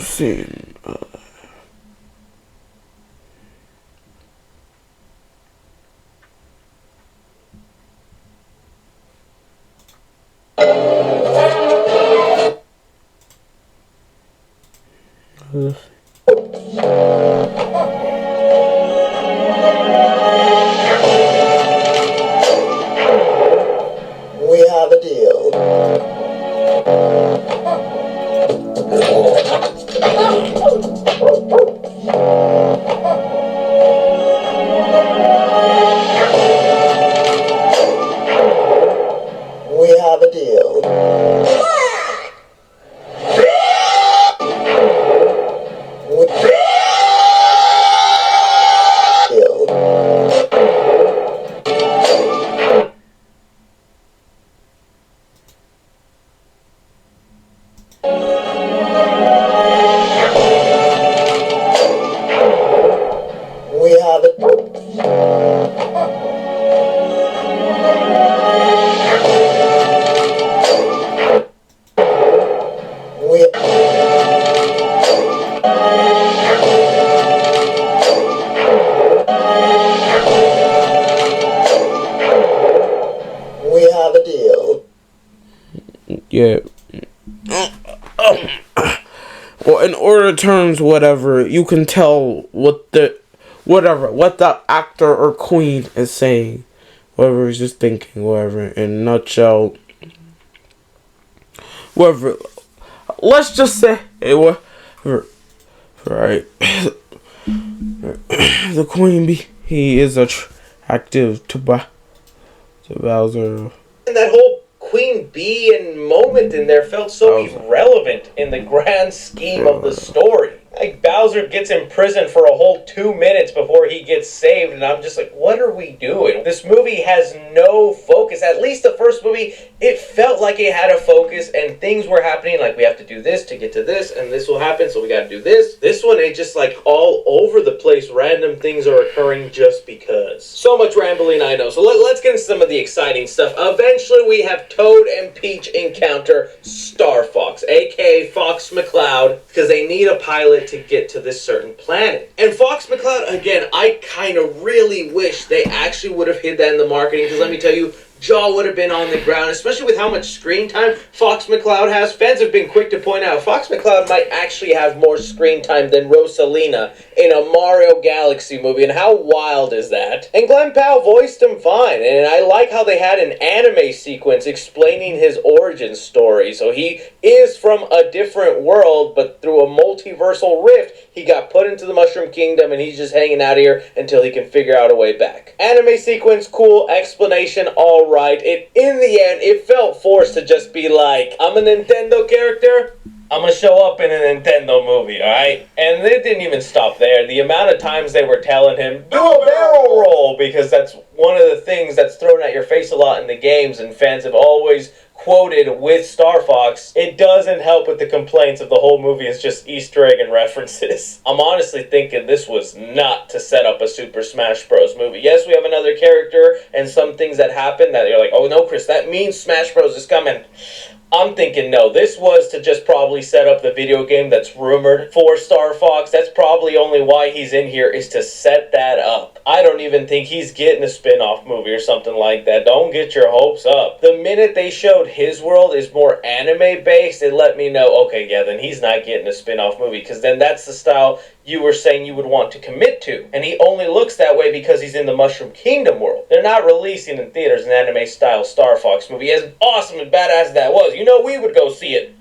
scene... We have a deal. We have a deal. We have it. We have a deal. Yeah. Well, in order terms, whatever, you can tell what the actor or queen is saying. Whatever he's just thinking, whatever, in a nutshell. Whatever. Let's just say it was right. The Queen Bee, he is attractive to Bowser. And that whole Queen Bee and moment in there felt so irrelevant in the grand scheme of the story. Like, Bowser gets imprisoned for a whole 2 minutes before he gets saved, and I'm just like, what are we doing? This movie has no focus. At least the first movie, it felt like it had a focus, and things were happening, like we have to do this to get to this, and this will happen, so we gotta do this. This one, it just like all over the place, random things are occurring just because. So much rambling, I know. So let's get into some of the exciting stuff. Eventually, we have Toad and Peach encounter Star Fox, aka Fox McCloud, because they need a pilot to get to this certain planet. And Fox McCloud, again, I kind of really wish they actually would have hid that in the marketing, because let me tell you, jaw would have been on the ground, especially with how much screen time Fox McCloud has. Fans have been quick to point out Fox McCloud might actually have more screen time than Rosalina in a Mario Galaxy movie, and how wild is that? And Glenn Powell voiced him fine, and I like how they had an anime sequence explaining his origin story. So he is from a different world, but through a multiversal rift, he got put into the Mushroom Kingdom, and he's just hanging out here until he can figure out a way back. Anime sequence, cool. Explanation, all right. In the end, it felt forced to just be like, I'm a Nintendo character, I'm gonna show up in a Nintendo movie, alright? And they didn't even stop there. The amount of times they were telling him, do a barrel roll, because that's one of the things that's thrown at your face a lot in the games, and fans have always quoted with Star Fox. It doesn't help with the complaints of the whole movie is just Easter egg and references. I'm honestly thinking this was not to set up a Super Smash Bros. Movie. Yes, we have another character and some things that happen that you're like, oh no, Chris, that means Smash Bros. Is coming. I'm thinking no, this was to just probably set up the video game that's rumored for Star Fox. That's probably only why he's in here, is to set that up. I don't even think he's getting a spin-off movie or something like that. Don't get your hopes up. The minute they showed his world is more anime based, it let me know, okay, yeah, then he's not getting a spin-off movie, because then that's the style you were saying you would want to commit to. And he only looks that way because he's in the Mushroom Kingdom world. They're not releasing in theaters an anime-style Star Fox movie. As awesome and badass as that was, you know we would go see it.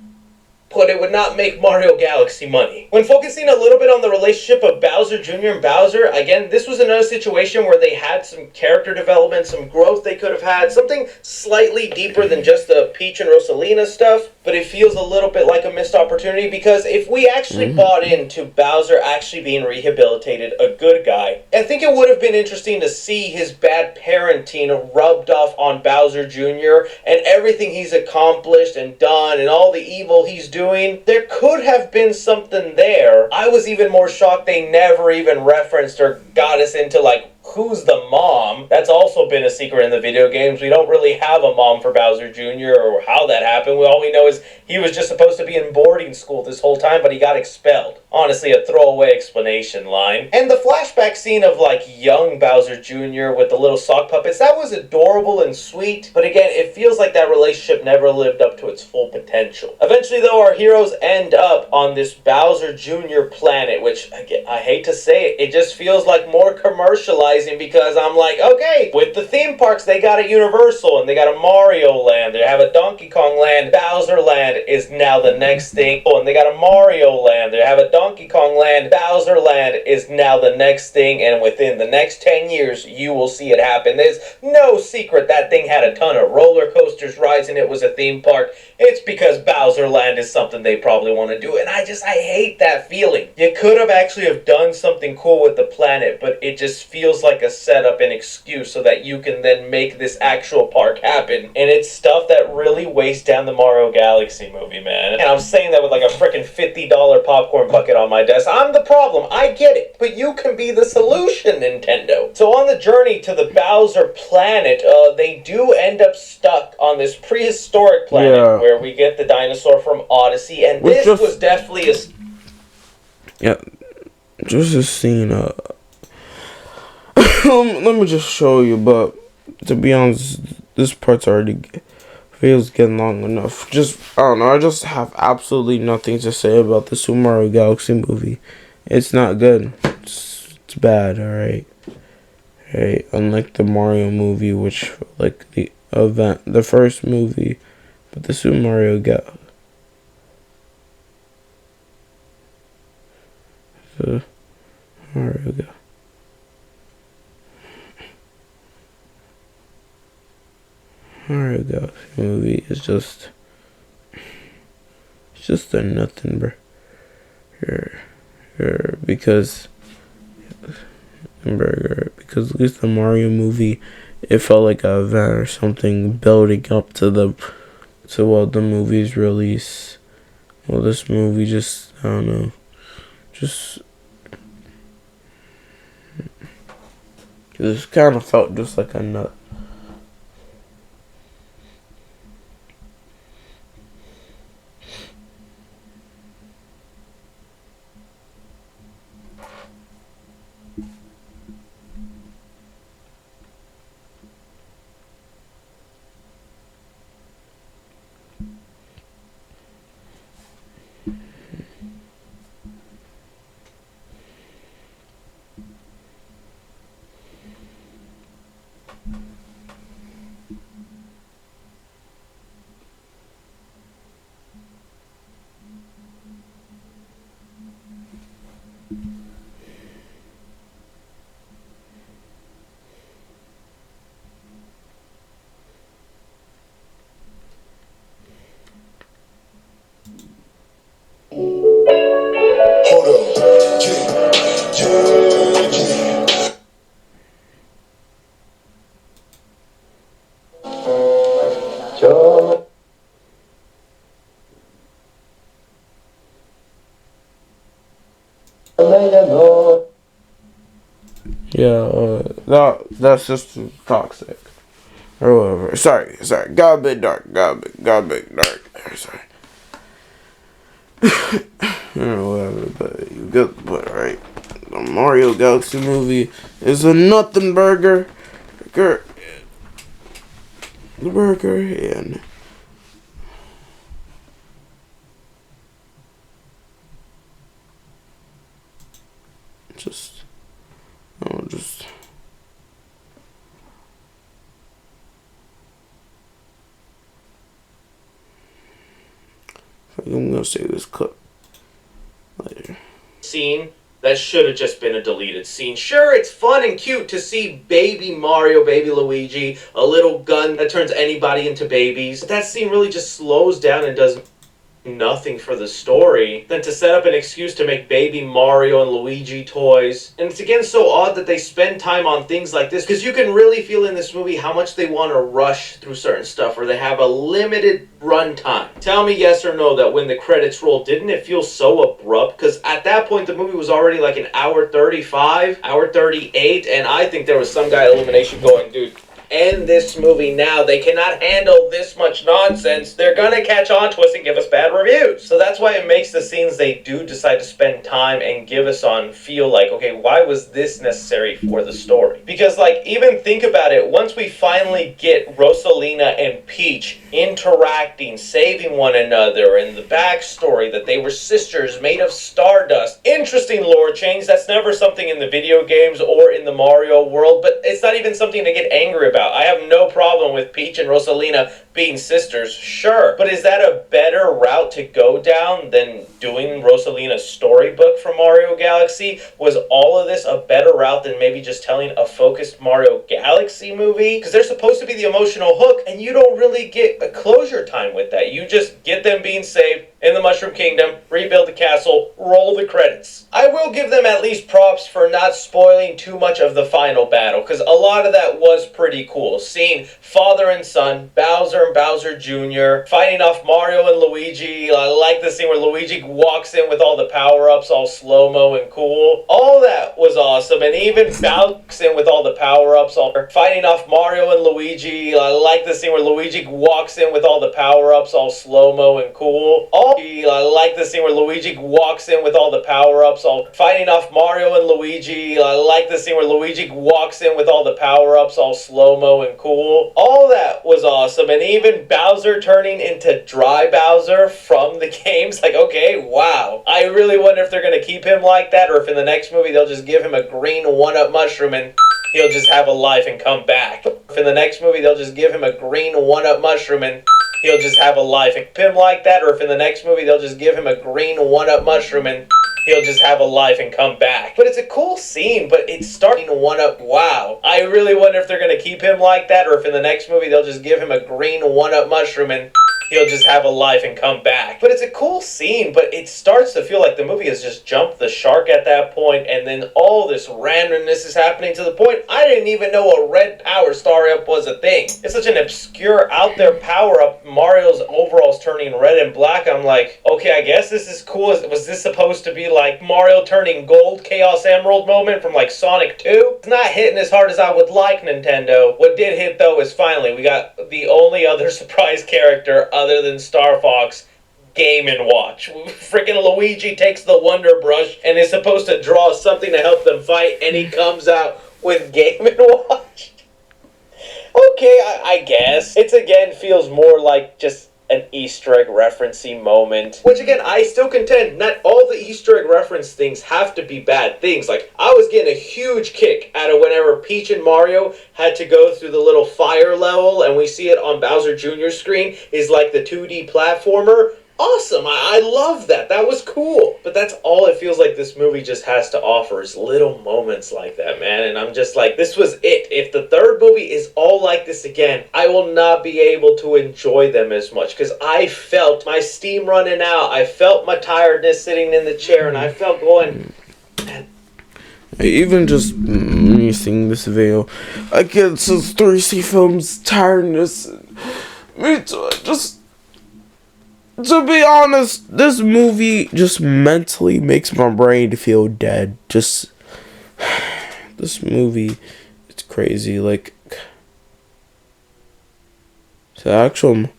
but it would not make Mario Galaxy money. When focusing a little bit on the relationship of Bowser Jr. and Bowser, again, this was another situation where they had some character development, some growth they could have had, something slightly deeper than just the Peach and Rosalina stuff, but it feels a little bit like a missed opportunity because if we actually bought into Bowser actually being rehabilitated, a good guy, I think it would have been interesting to see his bad parenting rubbed off on Bowser Jr. and everything he's accomplished and done and all the evil he's doing. There could have been something there. I was even more shocked they never even referenced or got us into like who's the mom. That's also been a secret in the video games. We don't really have a mom for Bowser Jr. or how that happened. All we know is he was just supposed to be in boarding school this whole time, but he got expelled. Honestly, a throwaway explanation line. And the flashback scene of like young Bowser Jr. with the little sock puppets, that was adorable and sweet, but again, it feels like that relationship never lived up to its full potential. Eventually though, our heroes end up on this Bowser Jr. planet, which again, I hate to say it, it just feels like more commercialized because I'm like, okay, with the theme parks, they got a Universal and they got a Mario Land, they have a Donkey Kong Land, Bowser Land is now the next thing, oh, and they got a Mario Land, they have a Donkey Kong Land, Bowser Land is now the next thing, and within the next 10 years, you will see it happen. There's no secret that thing had a ton of roller coasters, rides, and it was a theme park. It's because Bowser Land is something they probably want to do, and I hate that feeling. You could have actually have done something cool with the planet, but it just feels like a setup and excuse so that you can then make this actual park happen. And it's stuff that really weighs down the Mario Galaxy movie, man. And I'm saying that with like a freaking $50 popcorn bucket on my desk. I'm the problem, I get it. But you can be the solution, Nintendo. So on the journey to the Bowser planet, they do end up stuck on this prehistoric planet where we get the dinosaur from Odyssey. And this was definitely a... Yeah, just a scene, let me just show you, but to be honest, this part's already feels getting long enough. I don't know, I just have absolutely nothing to say about the Super Mario Galaxy movie. It's not good. It's bad, alright? Alright, unlike the Mario movie, which, like, the first movie, but the Super Mario Galaxy. Mario Galaxy. Mario Galaxy movie is just a nothing burger because at least the Mario movie, it felt like a event or something building up to the movie's release. Well, this movie just, I don't know, this kind of felt just like a nut. Yeah, that's just toxic. Or whatever. Sorry. Got a bit dark. Sorry. Whatever, but you get the point, right? The Mario Galaxy movie is a nothing burger. The burger and just I'm gonna save this clip later. Scene that should have just been a deleted scene. Sure, it's fun and cute to see baby Mario, baby Luigi, a little gun that turns anybody into babies. But that scene really just slows down and does nothing for the story than to set up an excuse to make baby Mario and Luigi toys. And it's again so odd that they spend time on things like this, because you can really feel in this movie how much they want to rush through certain stuff, or they have a limited run time. Tell me yes or no that when the credits rolled, didn't it feel so abrupt? Because at that point the movie was already like an hour 35, hour 38, and I think there was some guy at Illumination going, dude, end this movie now. They cannot handle this much nonsense. They're gonna catch on to us and give us bad reviews. So that's why it makes the scenes they do decide to spend time and give us on feel like, okay, why was this necessary for the story? Because, like, even think about it, once we finally get Rosalina and Peach interacting, saving one another, and the backstory that they were sisters made of stardust, interesting lore change. That's never something in the video games or in the Mario world, but it's not even something to get angry about. I have no problem with Peach and Rosalina being sisters, sure. But is that a better route to go down than doing Rosalina's storybook for Mario Galaxy? Was all of this a better route than maybe just telling a focused Mario Galaxy movie? Because they're supposed to be the emotional hook, and you don't really get a closure time with that. You just get them being saved in the Mushroom Kingdom, rebuild the castle, roll the credits. I will give them at least props for not spoiling too much of the final battle, because a lot of that was pretty cool. Seeing father and son, Bowser and Bowser Jr., fighting off Mario and Luigi. I like the scene where Luigi walks in with all the power-ups, all slow-mo and cool. All that was awesome, and even Bowser in with all the power-ups, all fighting off Mario and Luigi. I like the scene where Luigi walks in with all the power-ups, all slow-mo and cool. I like the scene where Luigi walks in with all the power-ups, all fighting off Mario and Luigi. I like the scene where Luigi walks in with all the power-ups, all slow-mo and cool. All that was awesome, and even Bowser turning into Dry Bowser from the games. Like, okay, wow. I really wonder if they're going to keep him like that, or if in the next movie they'll just give him a green one-up mushroom and he'll just have a life and come back. If in the next movie they'll just give him a green one-up mushroom and he'll just have a life and keep him like that, or if in the next movie they'll just give him a green one-up mushroom and he'll just have a life and come back. But it's a cool scene, but it's starting to one-up. Wow. I really wonder if they're going to keep him like that, or if in the next movie they'll just give him a green one-up mushroom and he'll just have a life and come back. But it's a cool scene, but it starts to feel like the movie has just jumped the shark at that point, and then all this randomness is happening to the point I didn't even know a red power star-up was a thing. It's such an obscure, out-there power-up. Mario's overalls turning red and black. I'm like, okay, I guess this is cool. Was this supposed to be like Mario turning gold Chaos Emerald moment from like Sonic 2? It's not hitting as hard as I would like, Nintendo. What did hit, though, is finally we got the only other surprise character other than Star Fox, Game & Watch. Freaking Luigi takes the Wonder Brush and is supposed to draw something to help them fight, and he comes out with Game & Watch. Okay, I guess. It's again feels more like just an Easter egg referencing moment. Which again, I still contend, not all the Easter egg reference things have to be bad things. Like, I was getting a huge kick out of whenever Peach and Mario had to go through the little fire level, and we see it on Bowser Jr.'s screen, is like the 2D platformer. Awesome, I love that. That was cool. But that's all it feels like this movie just has to offer, is little moments like that, man. And I'm just like, this was it. If the third movie is all like this again, I will not be able to enjoy them as much, because I felt my steam running out. I felt my tiredness sitting in the chair, and I felt going, man. Even just me seeing this video, I get some 3C films tiredness. Me too. To be honest, this movie just mentally makes my brain feel dead. Just this movie, it's crazy. Like, the actual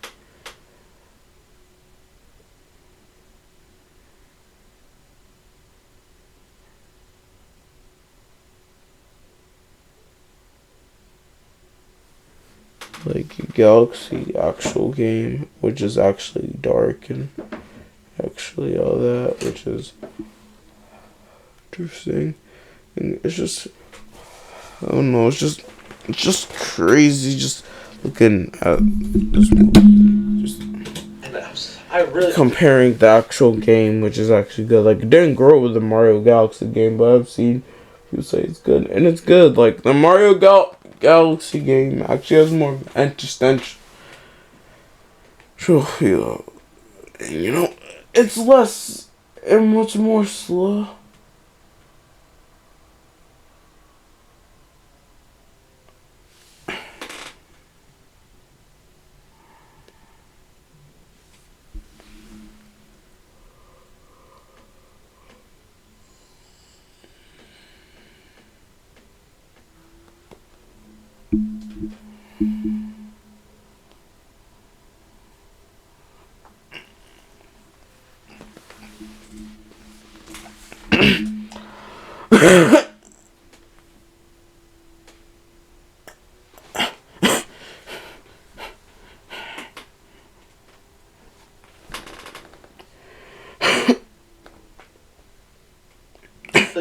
Galaxy actual game, which is actually dark and actually all that, which is interesting. And it's just, I don't know, it's just crazy just looking at this movie. And comparing the actual game, which is actually good. Like, it didn't grow with the Mario Galaxy game, but I've seen people say it's good, and it's good. Like, the Mario Galaxy game actually has more existential feel, and you know, it's less and much more slow.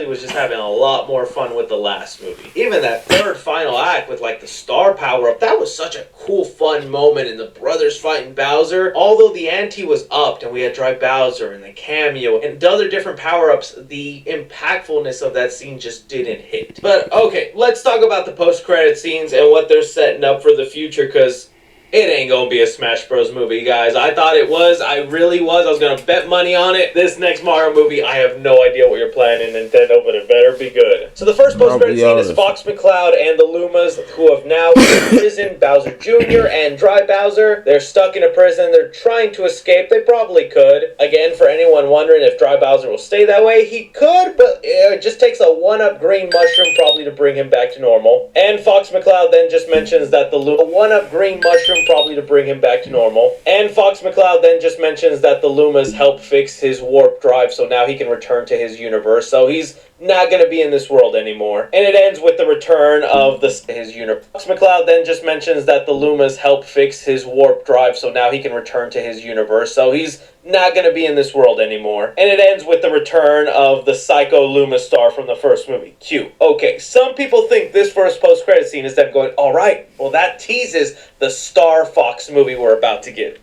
Was just having a lot more fun with the last movie. Even that third final act with like the star power up, that was such a cool fun moment in the brothers fighting Bowser. Although the ante was upped and we had Dry Bowser and the cameo and the other different power-ups, the impactfulness of that scene just didn't hit. But okay, let's talk about the post-credit scenes and what they're setting up for the future, because it ain't gonna be a Smash Bros. Movie, guys. I thought it was. I really was. I was gonna bet money on it. This next Mario movie, I have no idea what you're planning, Nintendo, but it better be good. So the first post-credit scene is Fox McCloud and the Lumas, who have now imprisoned Bowser Jr. and Dry Bowser. They're stuck in a prison. They're trying to escape. They probably could. Again, for anyone wondering if Dry Bowser will stay that way, he could, but it just takes a 1-up green mushroom probably to bring him back to normal. And Fox McCloud then just mentions that the 1-up green mushroom probably to bring him back to normal. And Fox McCloud then just mentions that the Lumas helped fix his warp drive, so now he can return to his universe. So he's not going to be in this world anymore. And it ends with the return of his universe. Fox McCloud then just mentions that the Lumas helped fix his warp drive, so now he can return to his universe. So he's not going to be in this world anymore. And it ends with the return of the Psycho Luma star from the first movie. Cute. Okay, some people think this first post-credit scene is them going, alright, well that teases the Star Fox movie we're about to get.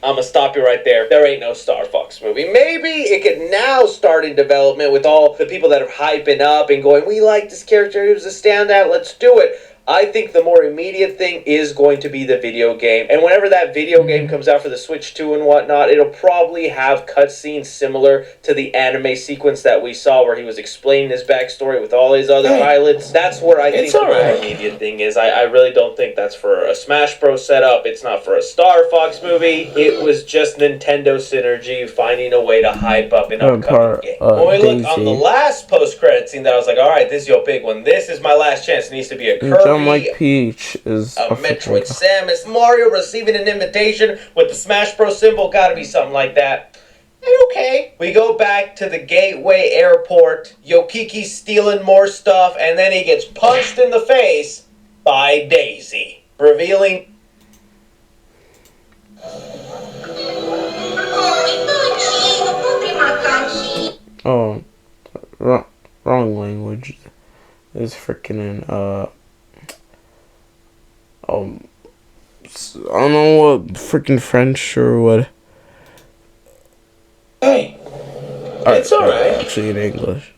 I'm gonna stop you right there. There ain't no Star Fox movie. Maybe it could now start in development with all the people that are hyping up and going, we like this character, he was a standout, let's do it. I think the more immediate thing is going to be the video game. And whenever that video game comes out for the Switch 2 and whatnot, it'll probably have cutscenes similar to the anime sequence that we saw where he was explaining his backstory with all his other pilots. That's where I think the more immediate thing is. I really don't think that's for a Smash Bros. Setup. It's not for a Star Fox movie. It was just Nintendo synergy finding a way to hype up an upcoming game. When we look on the last post-credit scene, that I was like, alright, this is your big one. This is my last chance. It needs to be a Kirby, like Peach is a Metroid Samus, Mario receiving an invitation with the Smash Bros. Symbol, gotta be something like that. And okay, we go back to the Gateway Airport, Yokiki's stealing more stuff, and then he gets punched in the face by Daisy, revealing... Oh, wrong language. Is freaking in, I don't know what freaking French or what. Hey, it's alright. Actually, in English.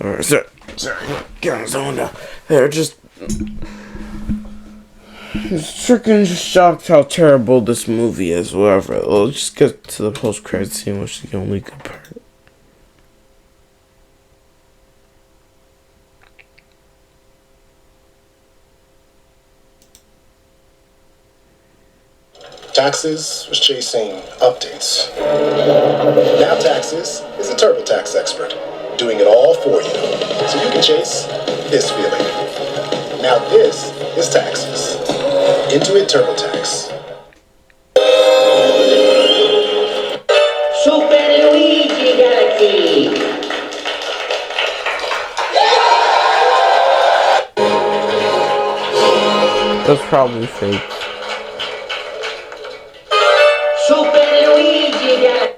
Alright, sorry, getting zoned out. They're just freaking shocked how terrible this movie is. Whatever. Let's just get to the post-credit scene, which is the only good part. Taxes was chasing updates. Now Taxes is a TurboTax expert, doing it all for you, so you can chase this feeling. Now this is Taxes. Intuit TurboTax. Super Luigi Galaxy. That's probably fake. Super Luigi got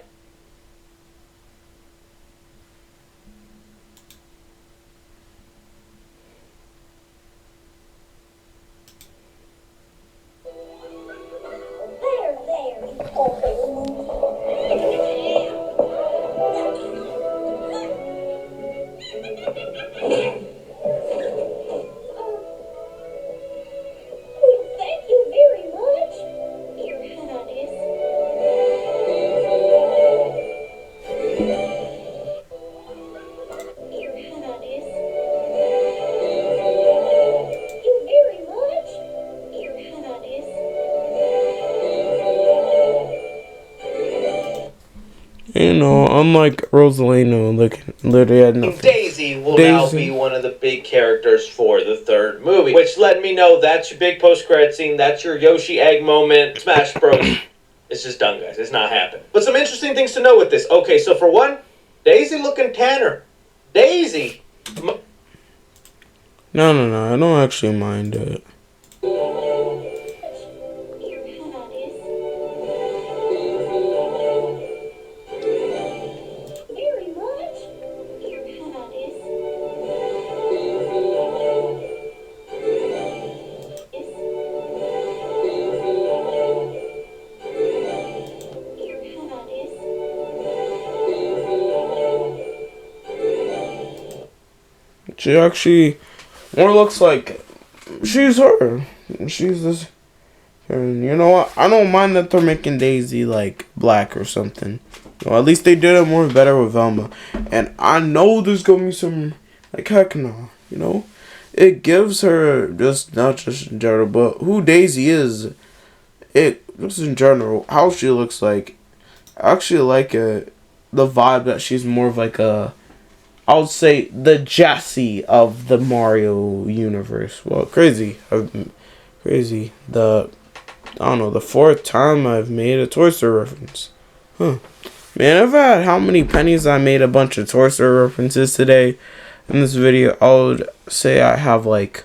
You know, unlike Rosalino, literally had nothing. Daisy will now be one of the big characters for the third movie, which let me know that's your big post-credit scene. That's your Yoshi egg moment. Smash Bros. It's just done, guys. It's not happening. But some interesting things to know with this. Okay, so for one, Daisy looking tanner. Daisy. No, I don't actually mind it. She actually more looks like she's her. She's this. And you know what? I don't mind that they're making Daisy like black or something. You know, at least they did it more better with Velma. And I know there's gonna be some like heck no. You know, it gives her just not just in general, but who Daisy is. It just in general how she looks like. I actually like it. The vibe that she's more of like a. I would say the Jessie of the Mario universe. Well, crazy. Crazy. I don't know, the fourth time I've made a Toy Story reference. Huh. Man, I've had how many pennies I made a bunch of Toy Story references today in this video. I would say I have like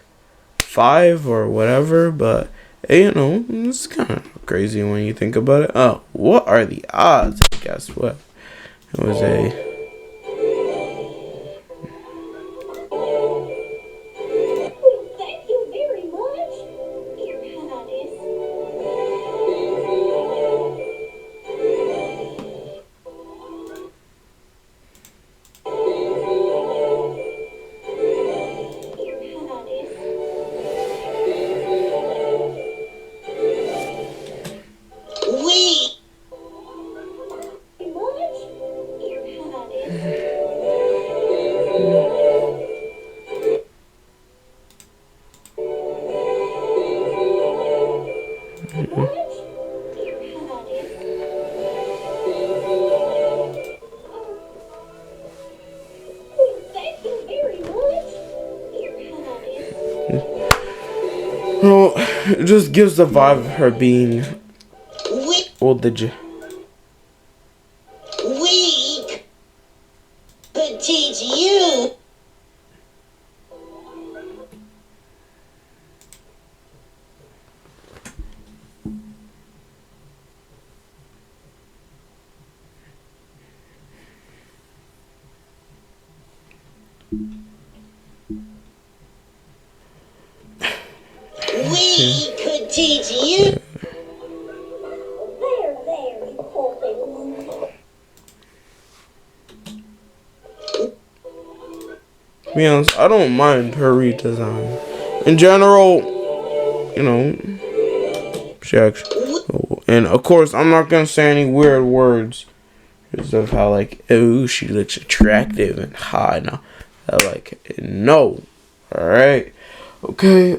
5 or whatever, but you know, it's kind of crazy when you think about it. Oh, what are the odds? Guess what? It was a... No, it just gives the vibe of her being old. We could teach you. We could teach you. To be honest, I don't mind her redesign. In general, you know, she actually... And of course, I'm not gonna say any weird words. Because of how, like, ooh, she looks attractive and hot. No, like, no. Alright? Okay,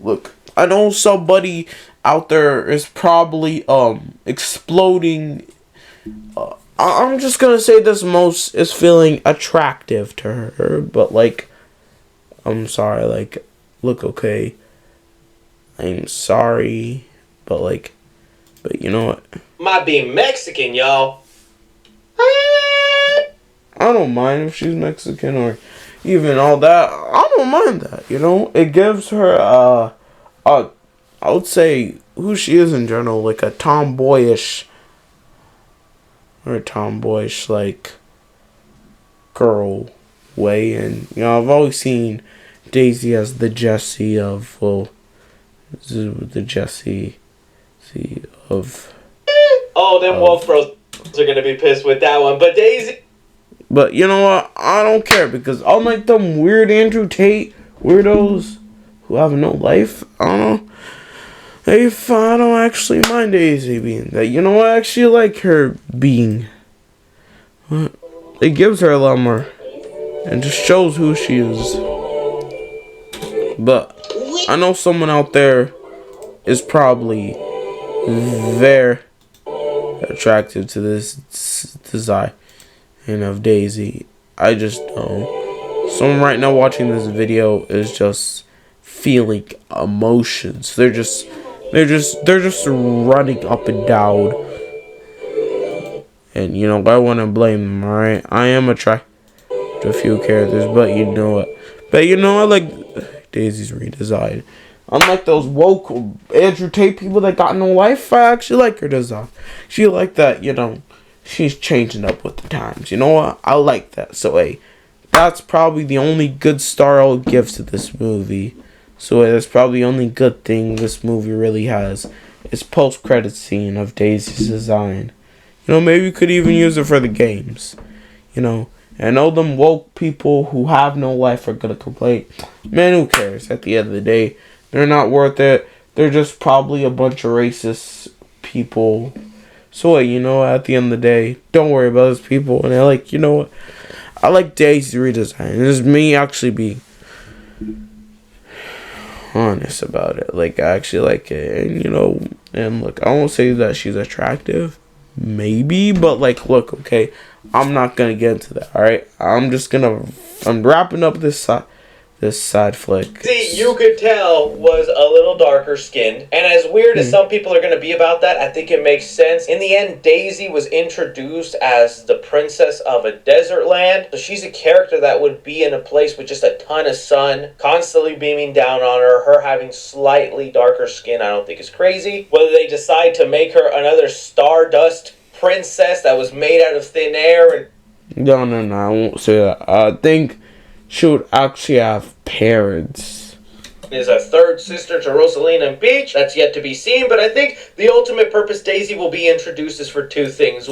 look. I know somebody out there is probably, exploding. I'm just gonna say this most is feeling attractive to her, but like, I'm sorry, like, look, okay, I'm sorry, but like, but you know what? Might be Mexican, y'all. I don't mind if she's Mexican or even all that. I don't mind that, you know? It gives her, I would say who she is in general, like a tomboyish like girl way. And I've always seen Daisy as the Jessie of Oh, them woke bros are gonna be pissed with that one. But Daisy. But you know what? I don't care, because unlike them weird Andrew Tate weirdos who have no life, I don't know. If I don't actually mind Daisy being that, I actually like her being. It gives her a lot more, and just shows who she is. But I know someone out there is probably very attracted to this design of Daisy. I just know someone right now watching this video is just feeling emotions. They're just running up and down. And I want to blame them, alright? I am attracted to a few characters, but you know what? I like Daisy's redesign. Unlike those woke Andrew Tate people that got no life, I actually like her design. She like that, she's changing up with the times. You know what? I like that. So, hey, that's probably the only good star I'll give to this movie. So, hey, that's probably the only good thing this movie really has. It's post-credit scene of Daisy's design. Maybe we could even use it for the games. And all them woke people who have no life are gonna complain. Man, who cares? At the end of the day, they're not worth it. They're just probably a bunch of racist people. So, at the end of the day, don't worry about those people. And I like Daisy's redesign. This is me actually being honest about it. Like, I actually like it. And look, I won't say that she's attractive. Maybe, but look, okay, I'm not gonna get into that, alright? I'm wrapping up this side flick. See, you could tell was a little darker skinned, and as weird as some people are gonna be about that, I think it makes sense. In the end, Daisy was introduced as the princess of a desert land, so she's a character that would be in a place with just a ton of sun, constantly beaming down on her. Her having slightly darker skin, I don't think is crazy. Whether they decide to make her another stardust princess that was made out of thin air and... No, I won't say that. I think she would actually have parents. Is a third sister to Rosalina and Peach. That's yet to be seen, but I think the ultimate purpose Daisy will be introduced is for two things.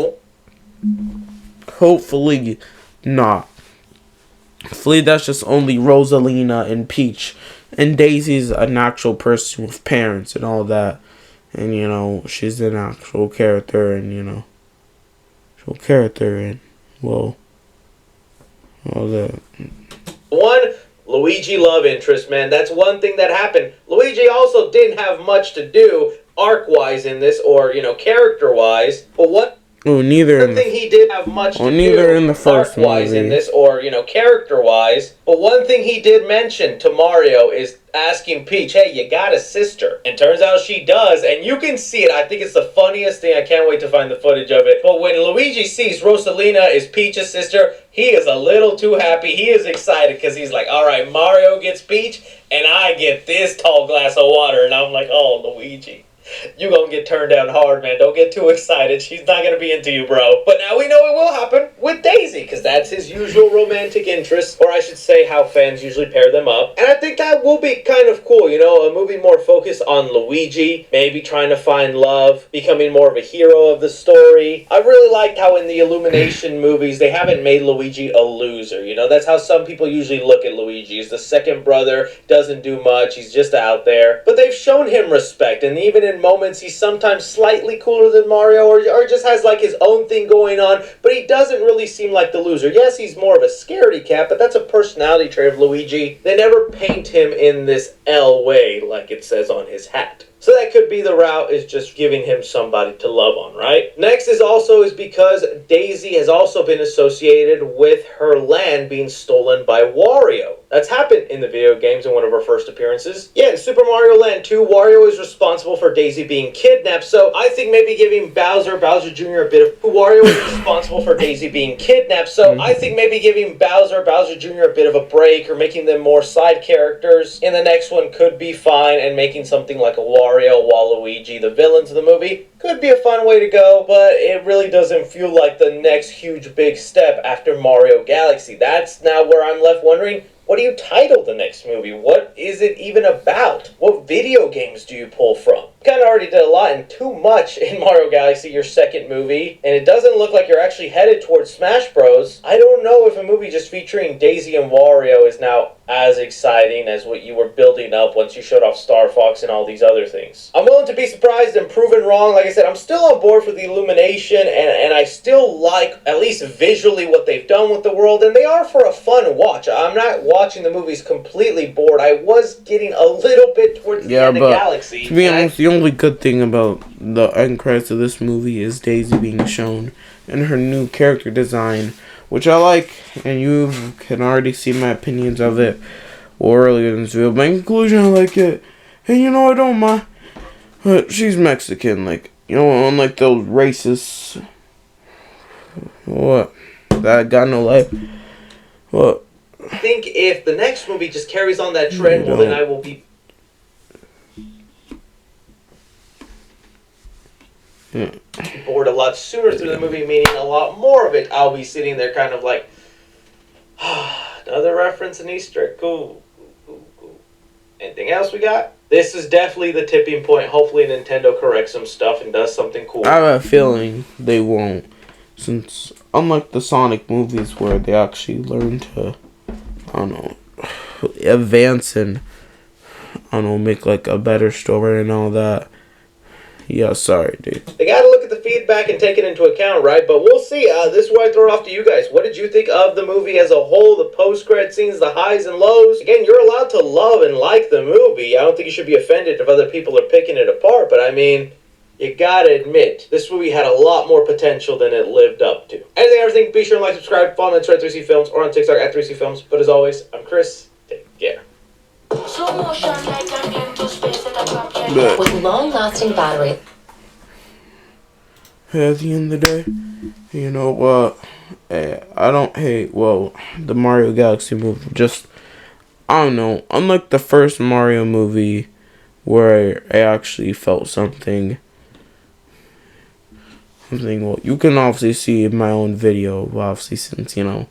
Hopefully not. Hopefully that's just only Rosalina and Peach. And Daisy's an actual person with parents and all that. And, she's an actual character and, well, all that. One, Luigi love interest, man. That's one thing that happened. Luigi also didn't have much to do arc-wise in this, or, character-wise. But what... Oh, neither one thing he did have much to neither do in the first arc-wise movie. In this, or, character-wise. But one thing he did mention to Mario is asking Peach, hey, you got a sister? And turns out she does, and you can see it. I think it's the funniest thing. I can't wait to find the footage of it. But when Luigi sees Rosalina is Peach's sister, he is a little too happy. He is excited because he's like, all right, Mario gets Peach, and I get this tall glass of water. And I'm like, oh, Luigi. You gonna get turned down hard, man. Don't get too excited. She's not gonna be into you, bro. But now we know it will happen with Daisy, because that's his usual romantic interest, or I should say how fans usually pair them up. And I think that will be kind of cool, a movie more focused on Luigi, maybe trying to find love, becoming more of a hero of the story. I really liked how in the Illumination movies, they haven't made Luigi a loser, That's how some people usually look at Luigi. He's the second brother, doesn't do much, he's just out there. But they've shown him respect, and even in moments he's sometimes slightly cooler than Mario, or just has his own thing going on, but he doesn't really seem like the loser. Yes, he's more of a scaredy cat, but that's a personality trait of Luigi. They never paint him in this L way like it says on his hat. So that could be the route, is just giving him somebody to love on, right? Next is because Daisy has also been associated with her land being stolen by Wario. That's happened in the video games in one of her first appearances. Yeah, in Super Mario Land 2, Wario is responsible for Daisy being kidnapped, so I think maybe giving Bowser Jr. a bit of... Wario is responsible for Daisy being kidnapped, so I think maybe giving Bowser Jr. a bit of a break, or making them more side characters in the next one could be fine, and making something like a Wario Mario, Waluigi, the villains of the movie, could be a fun way to go, but it really doesn't feel like the next huge big step after Mario Galaxy. That's now where I'm left wondering, what do you title the next movie? What is it even about? What video games do you pull from? You kind of already did a lot and too much in Mario Galaxy, your second movie, and it doesn't look like you're actually headed towards Smash Bros. I don't know if a movie just featuring Daisy and Wario is now as exciting as what you were building up once you showed off Star Fox and all these other things. I'm willing to be surprised and proven wrong. Like I said, I'm still on board for the Illumination, and I still like, at least visually, what they've done with the world, and they are for a fun watch. I'm not watching the movies completely bored. I was getting a little bit towards the end of Galaxy. To be honest, the only good thing about the end credits of this movie is Daisy being shown and her new character design, which I like, and you can already see my opinions of it earlier in this video. But in conclusion, I like it, and I don't mind. But she's Mexican, like, unlike those racists. What? That got no life. What? I think if the next movie just carries on that trend, well, then I will be bored a lot sooner through the movie, meaning a lot more of it I'll be sitting there kind of like, another reference and Easter egg. Cool. Anything else we got? This is definitely the tipping point. Hopefully Nintendo corrects some stuff and does something cool. I have a feeling they won't, since unlike the Sonic movies where they actually learn to, advance and, make like a better story and all that. Yeah, sorry, dude. They gotta look at the feedback and take it into account, right? But we'll see. This is where I throw it off to you guys. What did you think of the movie as a whole? The post-credit scenes, the highs and lows? Again, you're allowed to love and like the movie. I don't think you should be offended if other people are picking it apart. But I mean, you gotta admit, this movie had a lot more potential than it lived up to. Anything, everything, be sure to like, subscribe, follow me on Twitter at 3C Films or on TikTok at 3C Films. But as always, I'm Chris. Take care. With long-lasting battery. At the end of the day, you know what? I don't hate, the Mario Galaxy movie. Just, I don't know. Unlike the first Mario movie, where I actually felt something. Well, you can obviously see in my own video, obviously, since, a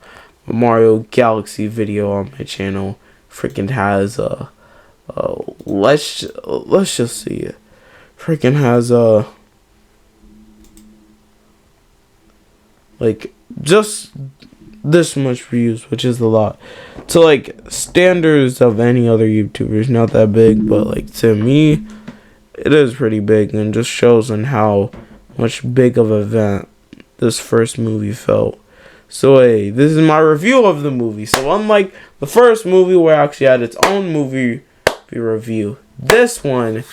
Mario Galaxy video on my channel freaking has, let's just see it. Freaking has, like, just this much views, which is a lot. To, like, standards of any other YouTubers, not that big, but, like, to me, it is pretty big, and just shows on how much big of an event this first movie felt. So, hey, this is my review of the movie. So, unlike the first movie, where I actually had its own movie review, this one,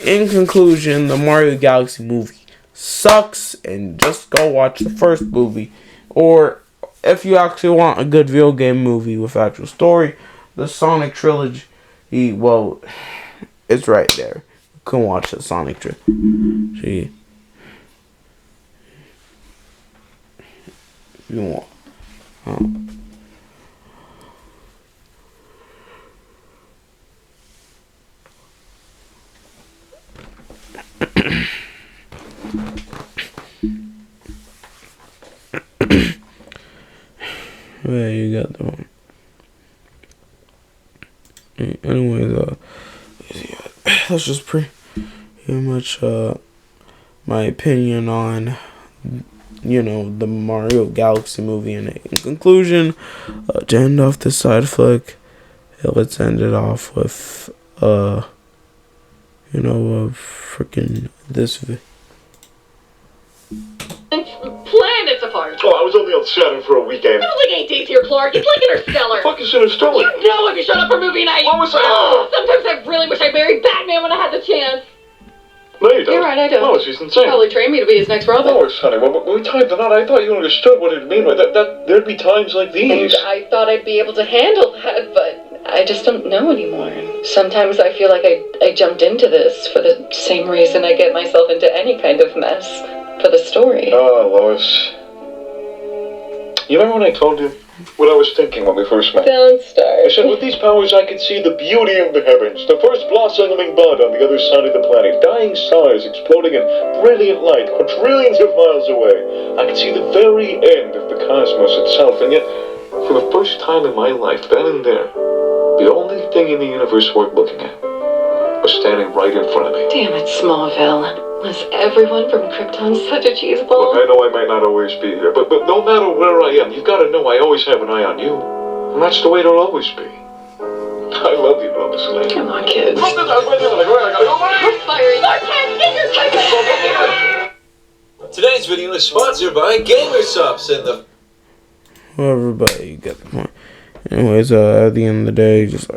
in conclusion, the Mario Galaxy movie sucks, and just go watch the first movie. Or if you actually want a good video game movie with actual story, the Sonic trilogy, it's right there. You can watch the Sonic trilogy. You want. Yeah, you got the one. Anyways, that's just pretty much my opinion on the Mario Galaxy movie. And in conclusion, to end off this side flick, let's end it off with freaking this planets apart. Oh, I was only on Saturn for a weekend. That was like 8 days here, Clark. It's like Interstellar. Fuck is Interstellar? You know if you showed up for movie night. What was that? Oh, sometimes I really wish I married Batman when I had the chance. No, you don't. You're right, I don't. No, she's insane. Probably trained me to be his next Robin. No, honey, when we tied the knot, I thought you understood what it meant by that. There'd be times like these. And I thought I'd be able to handle that, but I just don't know anymore. Sometimes I feel like I jumped into this for the same reason I get myself into any kind of mess. For the story. Oh, Lois. You remember when I told you what I was thinking when we first met. Don't start. I said, with these powers, I could see the beauty of the heavens, the first blossoming bud on the other side of the planet, dying stars exploding in brilliant light quadrillions of miles away. I could see the very end of the cosmos itself, and yet, for the first time in my life, then and there, the only thing in the universe worth looking at was standing right in front of me. Damn it, Smallville. Was everyone from Krypton such a cheeseball? Look, I know I might not always be here, but no matter where I am, you've got to know I always have an eye on you. And that's the way it'll always be. I love you, Lois Lane. Come on, kids. I gotta go. I'm firing. Today's video is sponsored by Gamersubs and the... Well, everybody, you get the point. Anyways, at the end of the day, just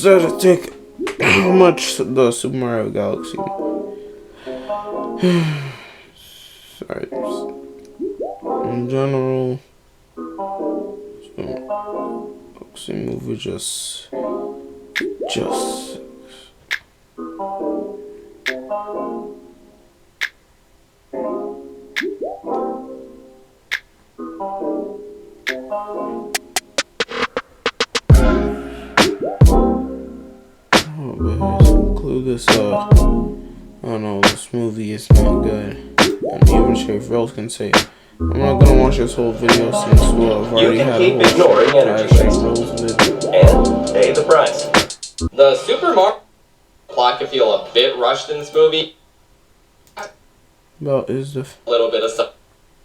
had to take how much the Super Mario Galaxy. Sorry, in general, Galaxy movie just. Conclude this oh no, this movie is not good. And even Chef Rose can say it. I'm not gonna watch this whole video since I've already had a whole ignoring energy Chef Rose video. And pay the price. The Super Mario plot can feel a bit rushed in this movie. About is the A little bit of stuff.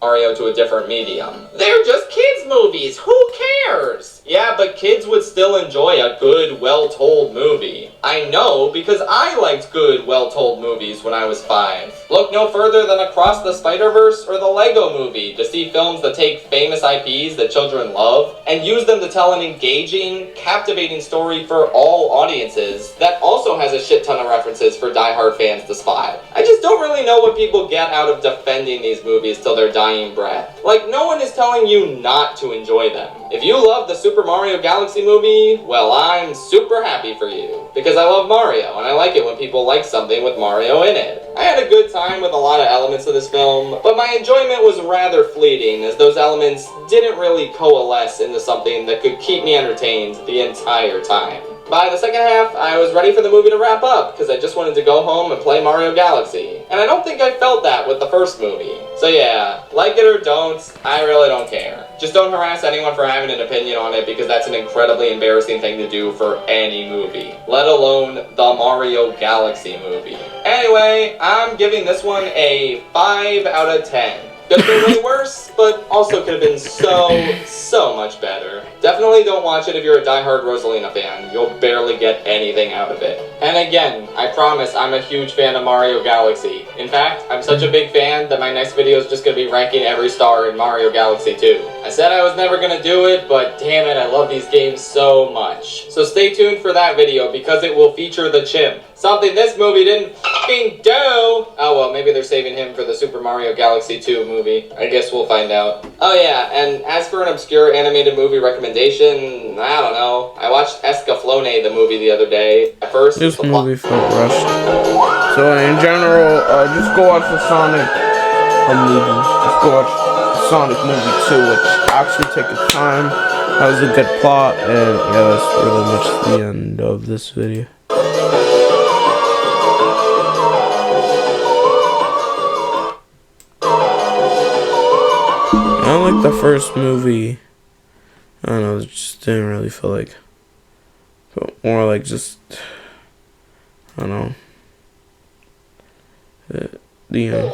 Mario to a different medium. They're just kids' movies. Who cares? Yeah, but kids would still enjoy a good, well-told movie. I know, because I liked good, well-told movies when I was 5. Look no further than Across the Spider-Verse or the Lego Movie to see films that take famous IPs that children love and use them to tell an engaging, captivating story for all audiences that also has a shit ton of references for die-hard fans to spot. I just don't really know what people get out of defending these movies till their dying breath. Like, no one is telling you not to enjoy them. If you love the Super Mario Galaxy movie, well, I'm super happy for you. Because I love Mario, and I like it when people like something with Mario in it. I had a good time with a lot of elements of this film, but my enjoyment was rather fleeting, as those elements didn't really coalesce into something that could keep me entertained the entire time. By the second half, I was ready for the movie to wrap up, because I just wanted to go home and play Mario Galaxy. And I don't think I felt that with the first movie. So yeah, like it or don't, I really don't care. Just don't harass anyone for having an opinion on it, because that's an incredibly embarrassing thing to do for any movie. Let alone the Mario Galaxy movie. Anyway, I'm giving this one a 5 out of 10. Could have been way worse, but also could have been so much better. Definitely don't watch it if you're a diehard Rosalina fan. You'll barely get anything out of it. And again, I promise I'm a huge fan of Mario Galaxy. In fact, I'm such a big fan that my next video is just going to be ranking every star in Mario Galaxy 2. I said I was never going to do it, but damn it, I love these games so much. So stay tuned for that video because it will feature the chimp. Something this movie didn't f***ing do! Oh well, maybe they're saving him for the Super Mario Galaxy 2 movie. I guess we'll find out. Oh yeah, and as for an obscure animated movie recommendation, I don't know. I watched Escaflowne, the movie, the other day. At first, this movie felt rushed. So in general, just go watch the Sonic movie. Just go watch Sonic movie 2, which actually takes its time, has a good plot, and yeah, that's really much the end of this video. I like the first movie. I don't know, it just didn't really feel like, but more like just, I don't know, the end.